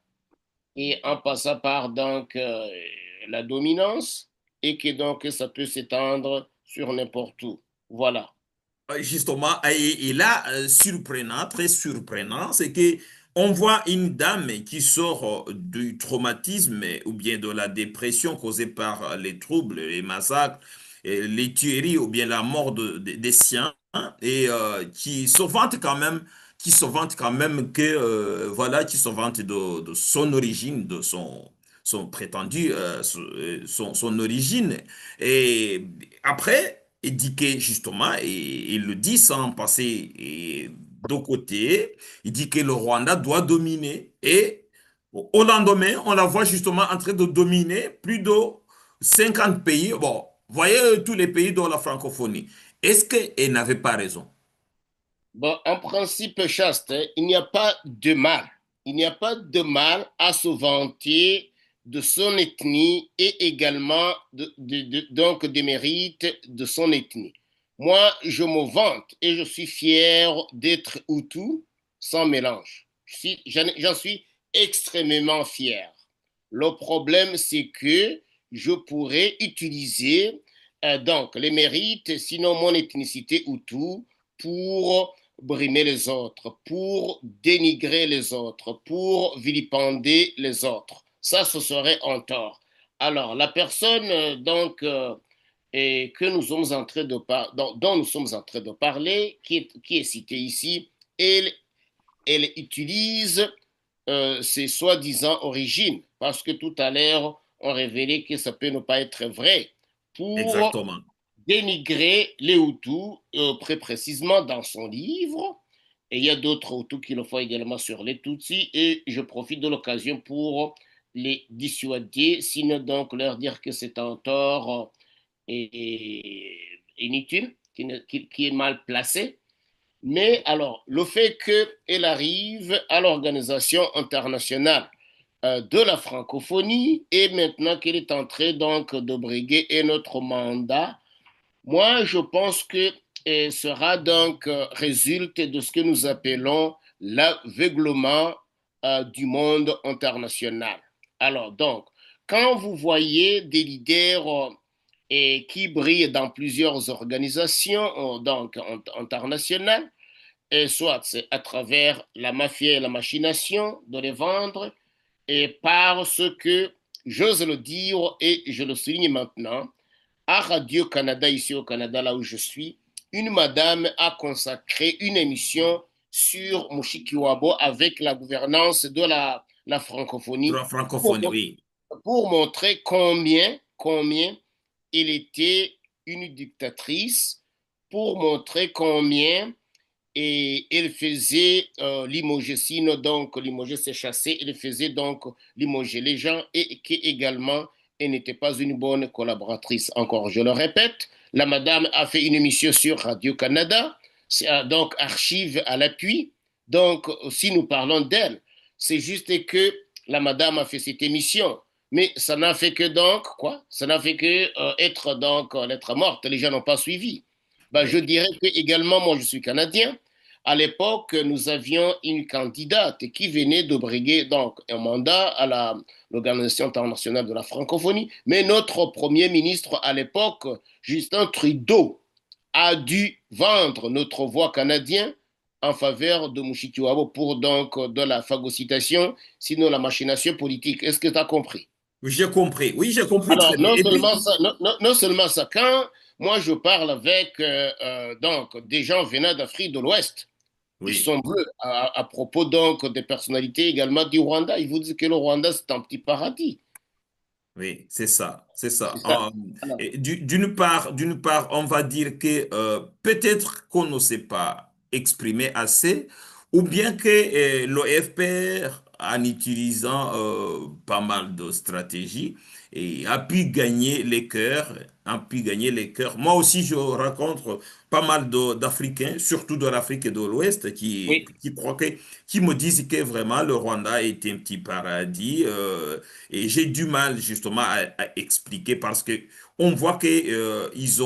et en passant par donc la dominance, et que donc ça peut s'étendre sur n'importe où. Voilà. Justement, et là, surprenant, très surprenant, c'est que on voit une dame qui sort du traumatisme ou bien de la dépression causée par les troubles, les massacres, et les tueries ou bien la mort des siens, hein, et qui se vante quand même que, voilà, qui se vante de son origine, de son prétendu, son origine. Et après, il dit que justement, et il le dit sans passer de côté, il dit que le Rwanda doit dominer. Et au lendemain, on la voit justement en train de dominer plus de 50 pays. Bon, voyez tous les pays de la francophonie. Est-ce qu'elle n'avait pas raison? Bon, en principe, chaste, hein, il n'y a pas de mal. Il n'y a pas de mal à se vanter de son ethnie et également donc des mérites de son ethnie. Moi, je me vante et je suis fier d'être Hutu sans mélange. J'en suis extrêmement fier. Le problème, c'est que je pourrais utiliser donc les mérites, sinon mon ethnicité Hutu, pour brimer les autres, pour dénigrer les autres, pour vilipender les autres. Ça, ce serait un tort. Alors, la personne et que nous sommes en train de dont nous sommes en train de parler, qui est citée ici, elle, elle utilise ses soi-disant origines, parce que tout à l'heure, on révélait que ça peut ne pas être vrai, pour Exactement. dénigrer les Hutus, très précisément dans son livre. Et il y a d'autres Hutus qui le font également sur les Tutsis. Et je profite de l'occasion pour les dissuader, sinon donc leur dire que c'est un tort inutile, qui est mal placé. Mais alors, le fait qu'elle arrive à l'Organisation internationale de la francophonie et maintenant qu'elle est en train donc de briguer un autre mandat, moi, je pense que sera donc résulte de ce que nous appelons l'aveuglement du monde international. Alors, donc, quand vous voyez des leaders qui brillent dans plusieurs organisations donc internationales, et soit c'est à travers la mafia et la machination de les vendre, et parce que, j'ose le dire et je le souligne maintenant, à Radio-Canada, ici au Canada, là où je suis, une madame a consacré une émission sur Mushikiwabo avec la gouvernance de la De francophonie la francophonie, pour, oui. pour montrer combien il était une dictatrice, pour montrer combien et elle faisait limoger, sinon donc limoger c'est chasser, elle faisait donc limoger les gens et qui également elle n'était pas une bonne collaboratrice. Encore, je le répète, la madame a fait une émission sur Radio-Canada, donc archive à l'appui. Donc, si nous parlons d'elle, c'est juste que la madame a fait cette émission. Mais ça n'a fait que donc, quoi? Ça n'a fait que être donc lettre morte. Les gens n'ont pas suivi. Ben, je Oui. dirais que également, moi, je suis canadien. À l'époque, nous avions une candidate qui venait de briguer donc un mandat à l'Organisation internationale de la francophonie, mais notre premier ministre à l'époque, Justin Trudeau, a dû vendre notre voix canadienne en faveur de Mushikiwabo pour donc de la phagocytation, sinon la machination politique. Est-ce que tu as compris? Oui, j'ai compris Alors, très bien. Et puis, non seulement ça, quand moi je parle avec donc des gens venant d'Afrique de l'Ouest, ils oui. sont bleus à propos donc des personnalités également du Rwanda. Ils vous disent que le Rwanda c'est un petit paradis. Oui, c'est ça, c'est C'est ça. ça. Alors, Et d'une part, on va dire que peut-être qu'on ne s'est pas exprimé assez, ou bien que l'OFPR, en utilisant pas mal de stratégies, et a pu gagner les cœurs, a pu gagner les cœurs. Moi aussi, je rencontre pas mal d'Africains, surtout de l'Afrique et de l'Ouest, oui, qui croient qui me disent que vraiment le Rwanda est un petit paradis. Et j'ai du mal justement à expliquer parce que on voit que ils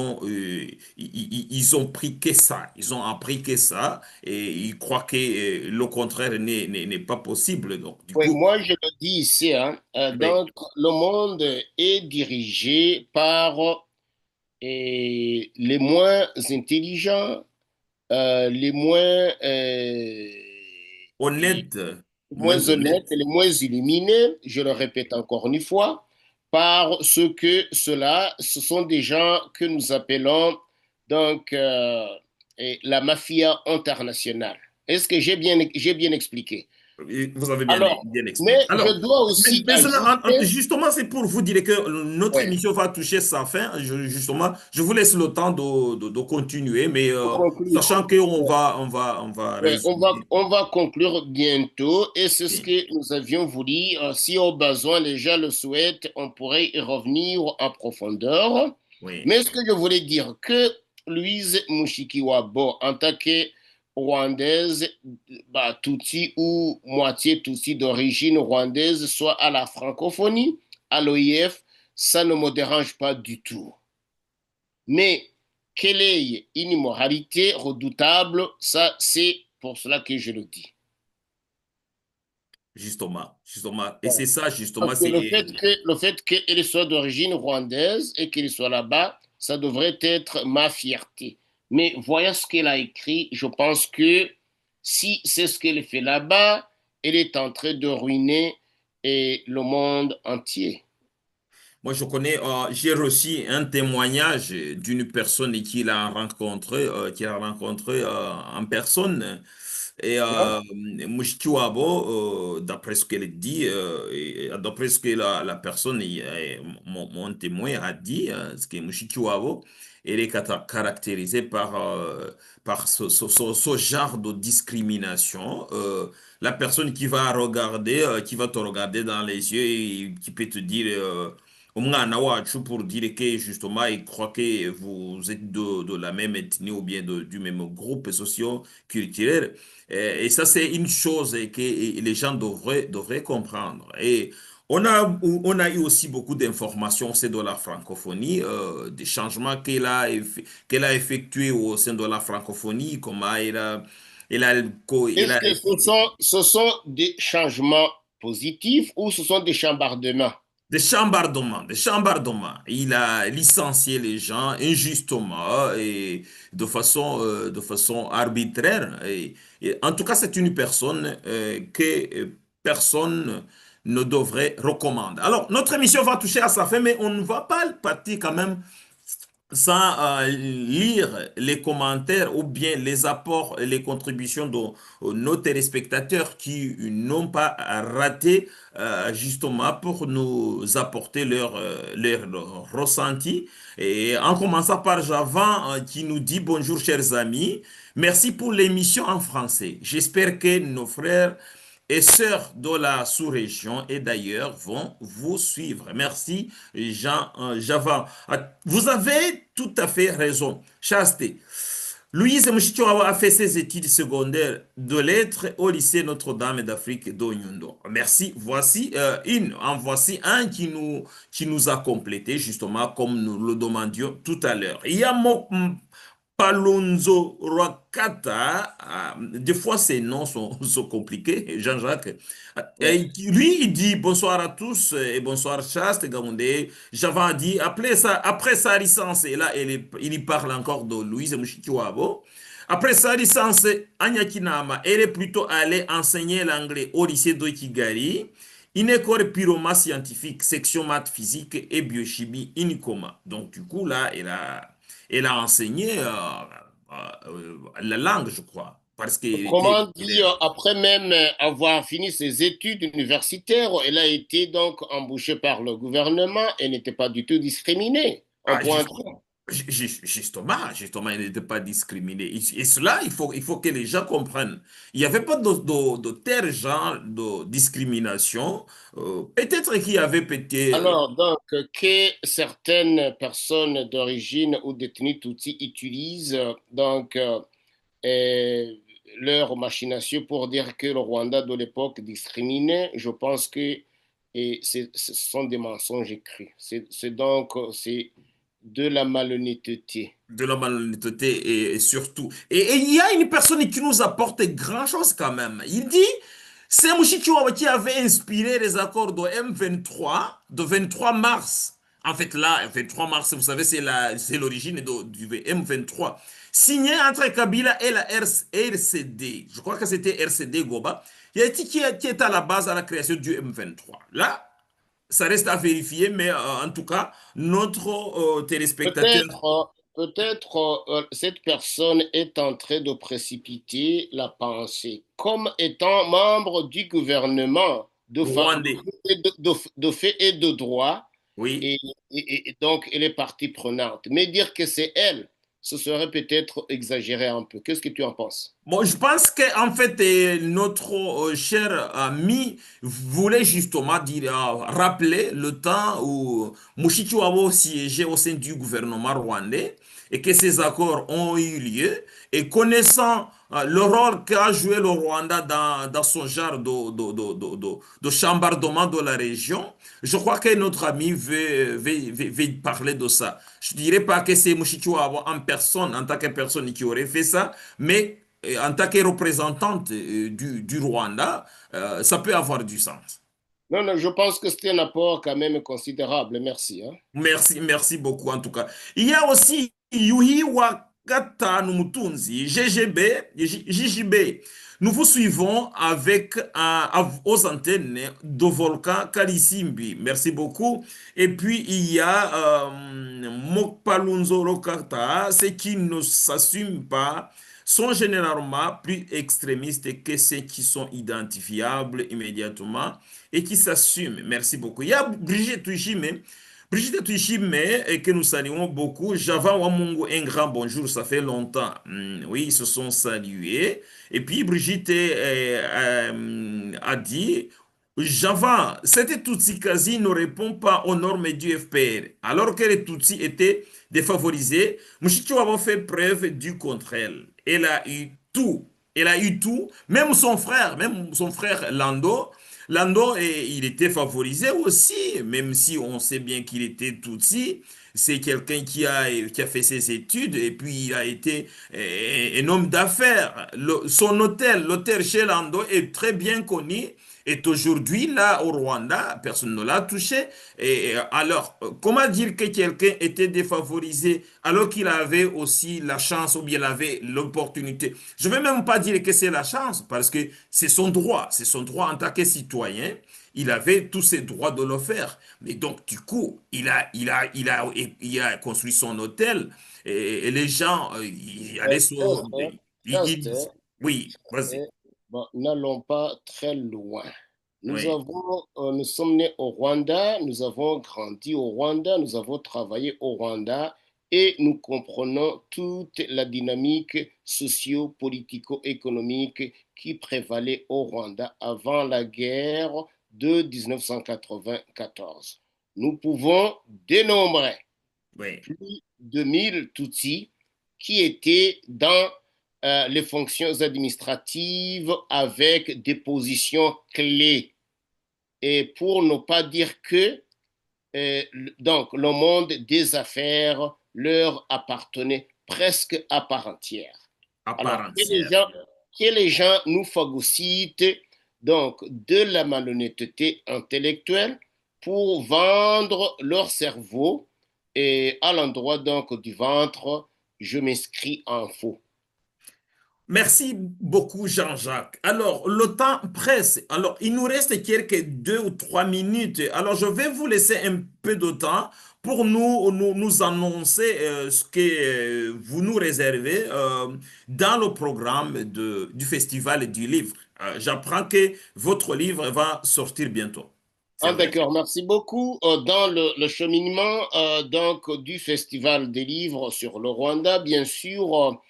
ont pris que ça, ils ont appris que ça et ils croient que le contraire n'est pas possible. Donc du oui, coup, moi je le dis ici, hein, oui, donc le monde est dirigé par les moins intelligents, les honnête, moins moins honnêtes, honnête. les moins illuminés, je le répète encore une fois, par ce que cela, ce sont des gens que nous appelons donc la mafia internationale. Est-ce que j'ai bien expliqué? Vous avez Alors, bien expliqué. mais je Alors, dois aussi maintenant, ajouter, justement, c'est pour vous dire que notre ouais, émission va toucher sa fin. Justement, je vous laisse le temps de continuer, mais pour conclure, sachant qu'on ouais, on va ouais, résumer. on va conclure bientôt et c'est ce Oui, que nous avions voulu. Si au besoin les gens le souhaitent, on pourrait y revenir en profondeur. oui. Mais ce que je voulais dire, que Louise Mushikiwabo, en tant que rwandaise, bah, Tutsi ou moitié Tutsi d'origine rwandaise, soit à la francophonie, à l'OIF, ça ne me dérange pas du tout. Mais quelle est une immoralité redoutable, ça c'est pour cela que je le dis. Justement, justement. Et Voilà. c'est ça, justement, Parce que c'est le fait qu'elle soit d'origine rwandaise et qu'elle soit là-bas, ça devrait être ma fierté. Mais voyez ce qu'elle a écrit, je pense que si c'est ce qu'elle fait là-bas, elle est en train de ruiner le monde entier. moi, je connais, j'ai reçu un témoignage d'une personne qui l'a rencontré en personne. Et Mushikiwabo, d'après ce qu'elle dit, et d'après ce que la personne, mon témoin a dit, ce que Mushikiwabo, elle est caractérisée par ce genre de discrimination. La personne qui va regarder, qui va te regarder dans les yeux et qui peut te dire umwana wacu pour dire que justement il croit que vous êtes de la même ethnie ou bien du même groupe socio-culturel. Et ça, c'est une chose que les gens devraient comprendre. Et on a eu aussi beaucoup d'informations au sein de la francophonie, des changements qu'elle a effectués au sein de la francophonie, comment elle Est-ce a que ce sont des changements positifs ou ce sont des chambardements? des chambardements. Il a licencié les gens injustement et de façon arbitraire. Et en tout cas, c'est une personne que personne ne devrait recommander. Alors, notre émission va toucher à sa fin, mais on ne va pas partir quand même sans lire les commentaires ou bien les apports et les contributions de nos téléspectateurs qui n'ont pas raté justement pour nous apporter leur ressenti. Et en commençant par Javan qui nous dit bonjour chers amis, merci pour l'émission en français. J'espère que nos frères et sœurs de la sous-région et d'ailleurs vont vous suivre. Merci, Javan. Vous avez tout à fait raison. Chasteté. Louise Mouchichoawa a fait ses études secondaires de lettres au lycée Notre-Dame d'Afrique d'Onyundo. Merci. En voici un qui nous a complété justement comme nous le demandions tout à l'heure. Il y a Palonzo Rakata, des fois ces noms sont compliqués, Jean-Jacques. Ouais. Lui, il dit bonsoir à tous et bonsoir Chaste Gamoundé. J'avais dit, après sa licence, et là, il y parle encore de Louise Mushikiwabo. Après sa licence, Anya Kinama, elle est plutôt allée enseigner l'anglais au lycée de Kigali, une école purement scientifique, section maths, physique et biochimie, Unicoma. Donc, du coup, là, elle a enseigné la langue, je crois, parce qu'elle était Comment dire, élève. après même avoir fini ses études universitaires, elle a été donc embauchée par le gouvernement et n'était pas du tout discriminée en Ah, point. justement, elle n'était pas discriminée. Et cela, il faut que les gens comprennent. Il n'y avait pas de tel genre de discrimination. Peut-être qu'il y avait peut-être. Alors, donc, que certaines personnes d'origine ou d'ethnie Tutsi utilisent euh, leur machination pour dire que le Rwanda de l'époque discriminait, je pense que ce sont des mensonges écrits. C'est de la malhonnêteté. De la malhonnêteté et surtout. Et il y a une personne qui nous apporte grand-chose quand même. Il dit, c'est Mushikiwabo qui avait inspiré les accords de M23, de 23 mars. En fait, là, 23 mars, vous savez, c'est l'origine du M23. Signé entre Kabila et la RCD. Je crois que c'était RCD Goba. Il y a qui est à la base à la création du M23. Là, ça reste à vérifier, mais en tout cas, notre téléspectateur. Peut-être cette personne est en train de précipiter la pensée. Comme étant membre du gouvernement Rwandais. de fait et de droit, Oui. et donc elle est partie prenante. Mais dire que c'est elle, ce serait peut-être exagéré un peu. Qu'est-ce que tu en penses? Bon, je pense que en fait, notre cher ami voulait justement dire, rappeler le temps où Mushikiwabo siégeait au sein du gouvernement rwandais et que ces accords ont eu lieu. Et connaissant le rôle qu'a joué le Rwanda dans son genre de chambardement de la région, je crois que notre ami veut parler de ça. Je ne dirais pas que c'est Mushikiwabo en personne, en tant que personne qui aurait fait ça, mais en tant que représentante du Rwanda, ça peut avoir du sens. Non, non, je pense que c'est un apport quand même considérable. Merci, hein. Merci, merci beaucoup en tout cas. Il y a aussi Yuhi Wakata Numutunzi, GGB, JJB. Nous vous suivons avec aux antennes de Volcan Kalisimbi. Merci beaucoup. Et puis il y a Mokpalunzo Lokata, ceux qui ne s'assument pas sont généralement plus extrémistes que ceux qui sont identifiables immédiatement et qui s'assument. Merci beaucoup. Il y a Brigitte Tuishime. Brigitte Tuishime, que nous saluons beaucoup. Java Wamungu, un grand bonjour, ça fait longtemps. Oui, ils se sont salués. Et puis Brigitte a dit, Java, cette Tutsi quasi ne répond pas aux normes du FPR. Alors que les Tutsis étaient défavorisés, Mushikiwabo a fait preuve du contraire. Elle a eu tout. Elle a eu tout. Même son frère Lando, il était favorisé aussi, même si on sait bien qu'il était Tutsi. C'est quelqu'un qui a fait ses études et puis il a été un homme d'affaires. Son hôtel, l'hôtel chez Lando est très bien connu. Est aujourd'hui là au Rwanda, personne ne l'a touché. Et alors, comment dire que quelqu'un était défavorisé alors qu'il avait aussi la chance ou bien il avait l'opportunité? Je ne vais même pas dire que c'est la chance parce que c'est son droit en tant que citoyen. Il avait tous ses droits de le faire. Mais donc, du coup, il a construit son hôtel et les gens, ils allaient sur. Pasteur, Oui, vas-y. eh, bon, n'allons pas très loin. Oui, Nous sommes nés au Rwanda, nous avons grandi au Rwanda, nous avons travaillé au Rwanda et nous comprenons toute la dynamique socio-politico-économique qui prévalait au Rwanda avant la guerre de 1994. Nous pouvons dénombrer oui, plus de 1000 Tutsis qui étaient dans les fonctions administratives avec des positions clés. Et pour ne pas dire que donc le monde des affaires leur appartenait presque à part entière. À part Alors, entière. que les gens nous phagocytent donc de la malhonnêteté intellectuelle pour vendre leur cerveau et à l'endroit donc du ventre, je m'inscris en faux. Merci beaucoup, Jean-Jacques. Alors, le temps presse. Alors, il nous reste quelques 2 ou 3 minutes. Alors, je vais vous laisser un peu de temps pour nous annoncer ce que vous nous réservez dans le programme du Festival du Livre. J'apprends que votre livre va sortir bientôt. C'est Ah, vrai? d'accord, merci beaucoup. Dans le cheminement donc du Festival des livres sur le Rwanda, bien sûr,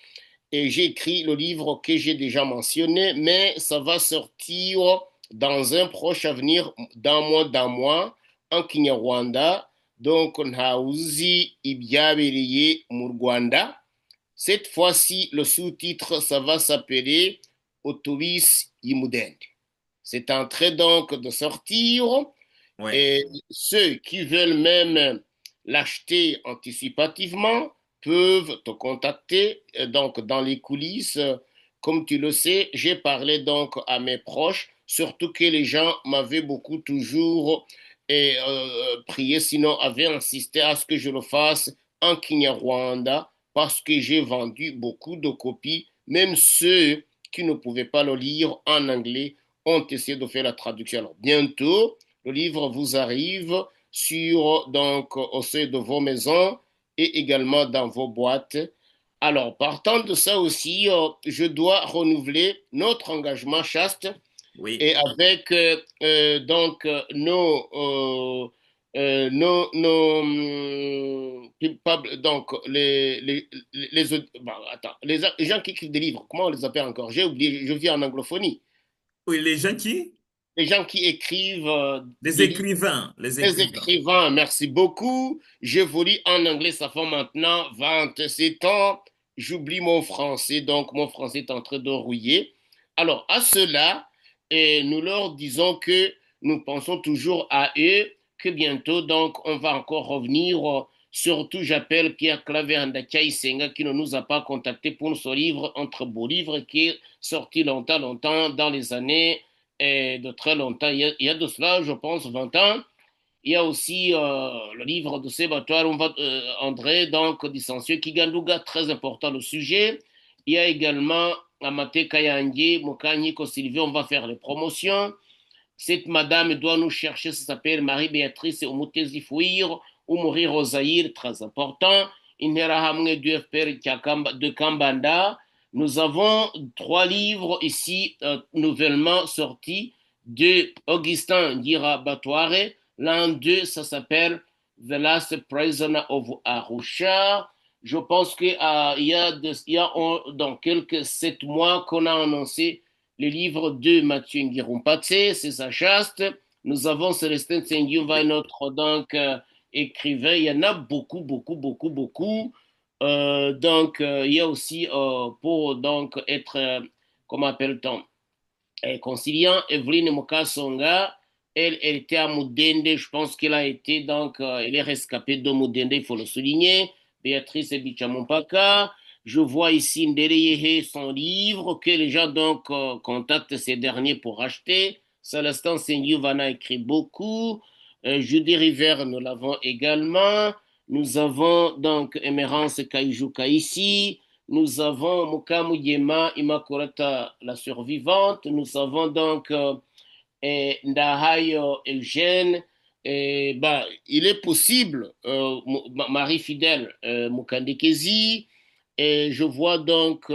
et j'ai écrit le livre que j'ai déjà mentionné, mais ça va sortir dans un proche avenir, d'un mois, en Kinyarwanda. Donc, Ntawuzi ibyabereye mu Rwanda. Cette fois-ci, le sous-titre, ça va s'appeler Autobus Yimudende. C'est en train donc de sortir Oui. et ceux qui veulent même l'acheter anticipativement peuvent te contacter donc dans les coulisses. Comme tu le sais, j'ai parlé donc à mes proches, surtout que les gens m'avaient beaucoup toujours prié, sinon avaient insisté à ce que je le fasse en Kinyarwanda parce que j'ai vendu beaucoup de copies. Même ceux qui ne pouvaient pas le lire en anglais ont essayé de faire la traduction. Alors, bientôt, le livre vous arrive sur donc au seuil de vos maisons et également dans vos boîtes. Alors, partant de ça aussi, je dois renouveler notre engagement chaste Oui. et avec donc donc bon, attends, les gens qui écrivent des livres, comment on les appelle encore? J'ai oublié, je vis en anglophonie. Oui, les gens qui? Les gens qui écrivent Les des livres. écrivains. Les Les écrivains. écrivains, merci beaucoup. Je vous lis en anglais, ça fait maintenant 27 ans. J'oublie mon français, donc mon français est en train de rouiller. Alors, à cela, nous leur disons que nous pensons toujours à eux, que bientôt, donc, on va encore revenir. Surtout, j'appelle Pierre Claver Ndakia Senga qui ne nous a pas contacté pour ce livre, Entre beaux livres, qui est sorti longtemps, longtemps, dans les années de très longtemps. Il y a de cela, je pense, 20 ans. Il y a aussi le livre de Sébatoire André, donc licencié Kiganduga, très important le sujet. Il y a également Amate Kayangi, Mokanyiko Sylvie, on va faire les promotions. Cette madame doit nous chercher, ça s'appelle Marie-Béatrice Omutezi Fouir, ou Mourir Rosaïr, très important. Inhera Hamwe du FPR de Kambanda. Nous avons 3 livres ici nouvellement sortis de Augustin Gira Batouare. L'un d'eux, ça s'appelle The Last Prisoner of Arusha. Je pense qu'il y a dans quelques 7 mois qu'on a annoncé les livres de Mathieu Nguirumpatse, c'est sa chaste. Nous avons Célestin Tsengiumva, notre donc écrivain. Il y en a beaucoup, beaucoup, beaucoup, beaucoup. Il y a aussi pour donc être, comment appelle-t-on, conciliant, Evelyne Mokasonga. Elle était à Moudende, je pense qu'elle a été donc, elle est rescapée de Moudende, il faut le souligner. Béatrice Bichamompaka. Je vois ici Ndereyehe, son livre, que les gens donc contactent ces derniers pour acheter. Célestin Sengiou en a écrit beaucoup. Judy River, nous l'avons également. Nous avons donc Emerance Kaijuka ici. Nous avons Mukamu Yema Immaculata, la survivante. Nous avons donc Ndahayo Eugène. Il est possible, Marie Fidèle Mukandekezi. Et je vois donc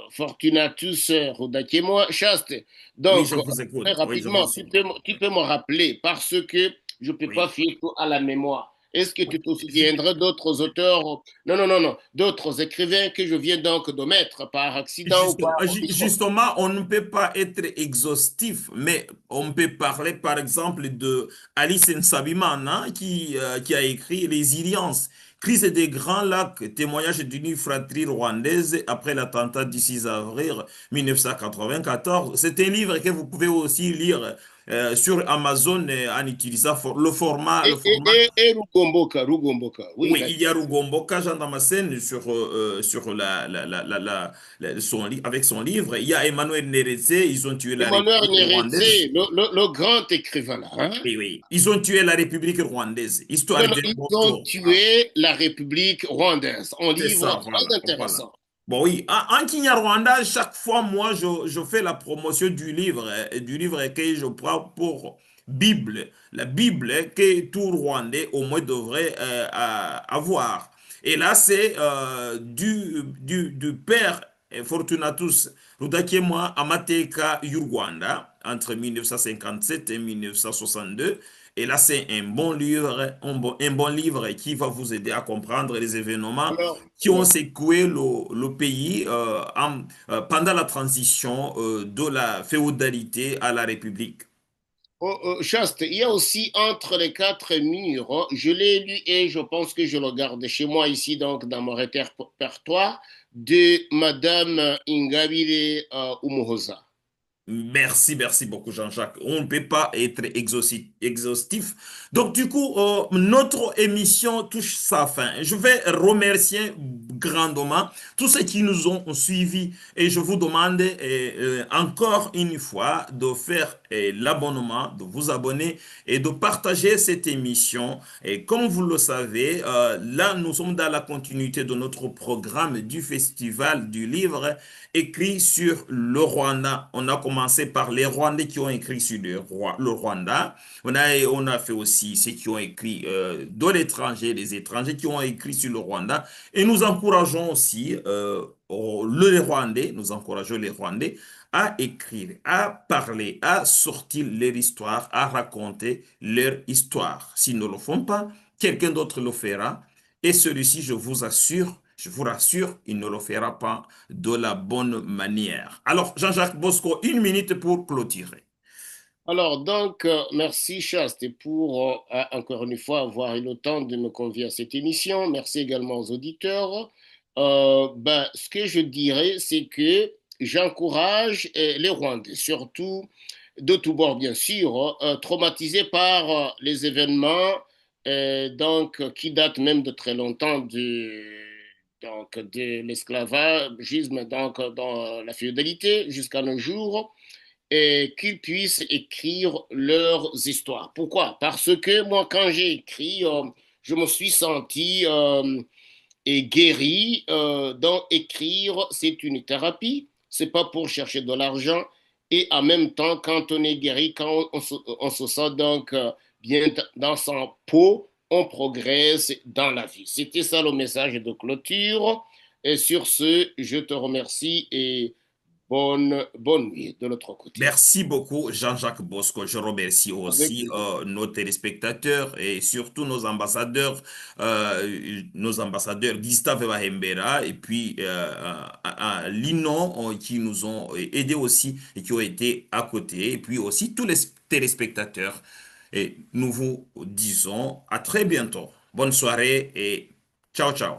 Fortunatus Rodakemoi Chaste. Oui, Donc, je vous très écoute. Oui, je vous rapidement, suis. tu peux me rappeler parce que je ne peux pas Oui. fier tout à la mémoire. Est-ce que Oui. tu te souviendrais d'autres auteurs? Non, non, non, non. D'autres écrivains que je viens donc de mettre par accident ou par omission. Justement, on ne peut pas être exhaustif, mais on peut parler par exemple de Alice Nsabiman, hein, qui a écrit Résilience, Crise des Grands Lacs, témoignage d'une fratrie rwandaise après l'attentat du 6 avril 1994. C'est un livre que vous pouvez aussi lire sur Amazon en utilisant le format. Et Rugomboka, oui, Oui, il y a Rugomboka, Jean Damascène sur avec son livre. Il y a Emmanuel Neretse, ils ont tué la Emmanuel République rwandaise. Neretse, le grand écrivain là, hein? Oui, oui. Ils ont tué la République rwandaise. Histoire Non, non, de ils ont Bosco. tué la République rwandaise. Un C'est livre ça, très voilà, voilà. intéressant. Bon, oui, en Kinyarwanda, chaque fois, moi, je fais la promotion du livre que je prends pour Bible. La Bible que tout Rwandais, au moins, devrait avoir. Et là, c'est du père Fortunatus Rudakemwa Amateka Yurwanda, entre 1957 et 1962. Et là, c'est un bon livre, un bon livre qui va vous aider à comprendre les événements Alors, qui ont secoué le pays pendant la transition de la féodalité à la République. Chaste, il y a aussi Entre les quatre murs, hein. Je l'ai lu et je pense que je le garde chez moi ici, donc dans mon répertoire, de Madame Ingabire Umuhoza. Merci beaucoup Jean-Jacques. On ne peut pas être exhaustif. Donc du coup, notre émission touche sa fin. Je vais remercier grandement tous ceux qui nous ont suivis et je vous demande encore une fois de faire l'abonnement, de vous abonner et de partager cette émission. Et comme vous le savez, là nous sommes dans la continuité de notre programme du Festival du Livre écrit sur le Rwanda. On a commencé par les Rwandais qui ont écrit sur le Rwanda. On a fait aussi ceux qui ont écrit de l'étranger, les étrangers qui ont écrit sur le Rwanda. Et nous encourageons aussi les Rwandais, nous encourageons les Rwandais à écrire, à parler, à sortir leur histoire, à raconter leur histoire. S'ils ne le font pas, quelqu'un d'autre le fera. Et celui-ci, je vous rassure, il ne le fera pas de la bonne manière. Alors, Jean-Jacques Bosco, une minute pour clôturer. Alors, donc, merci Chaste pour, encore une fois, avoir eu le temps de me convier à cette émission. Merci également aux auditeurs. Ce que je dirais, c'est que j'encourage les Rwandais, surtout de tous bords, bien sûr, traumatisés par les événements qui datent même de très longtemps de l'esclavagisme, donc dans la féodalité jusqu'à nos jours et qu'ils puissent écrire leurs histoires. Pourquoi? Parce que moi, quand j'ai écrit, je me suis senti et guéri. Donc, écrire, c'est une thérapie. C'est pas pour chercher de l'argent. Et en même temps, quand on est guéri, quand on se sent donc bien dans son peau, on progresse dans la vie. C'était ça le message de clôture. Et sur ce, je te remercie et bonne nuit de l'autre côté. Merci beaucoup, Jean-Jacques Bosco. Je remercie Avec aussi plaisir. nos téléspectateurs et surtout nos ambassadeurs Gustave Bahembera et puis Lino qui nous ont aidés aussi et qui ont été à côté. Et puis aussi tous les téléspectateurs. Et nous vous disons à très bientôt. Bonne soirée et ciao, ciao.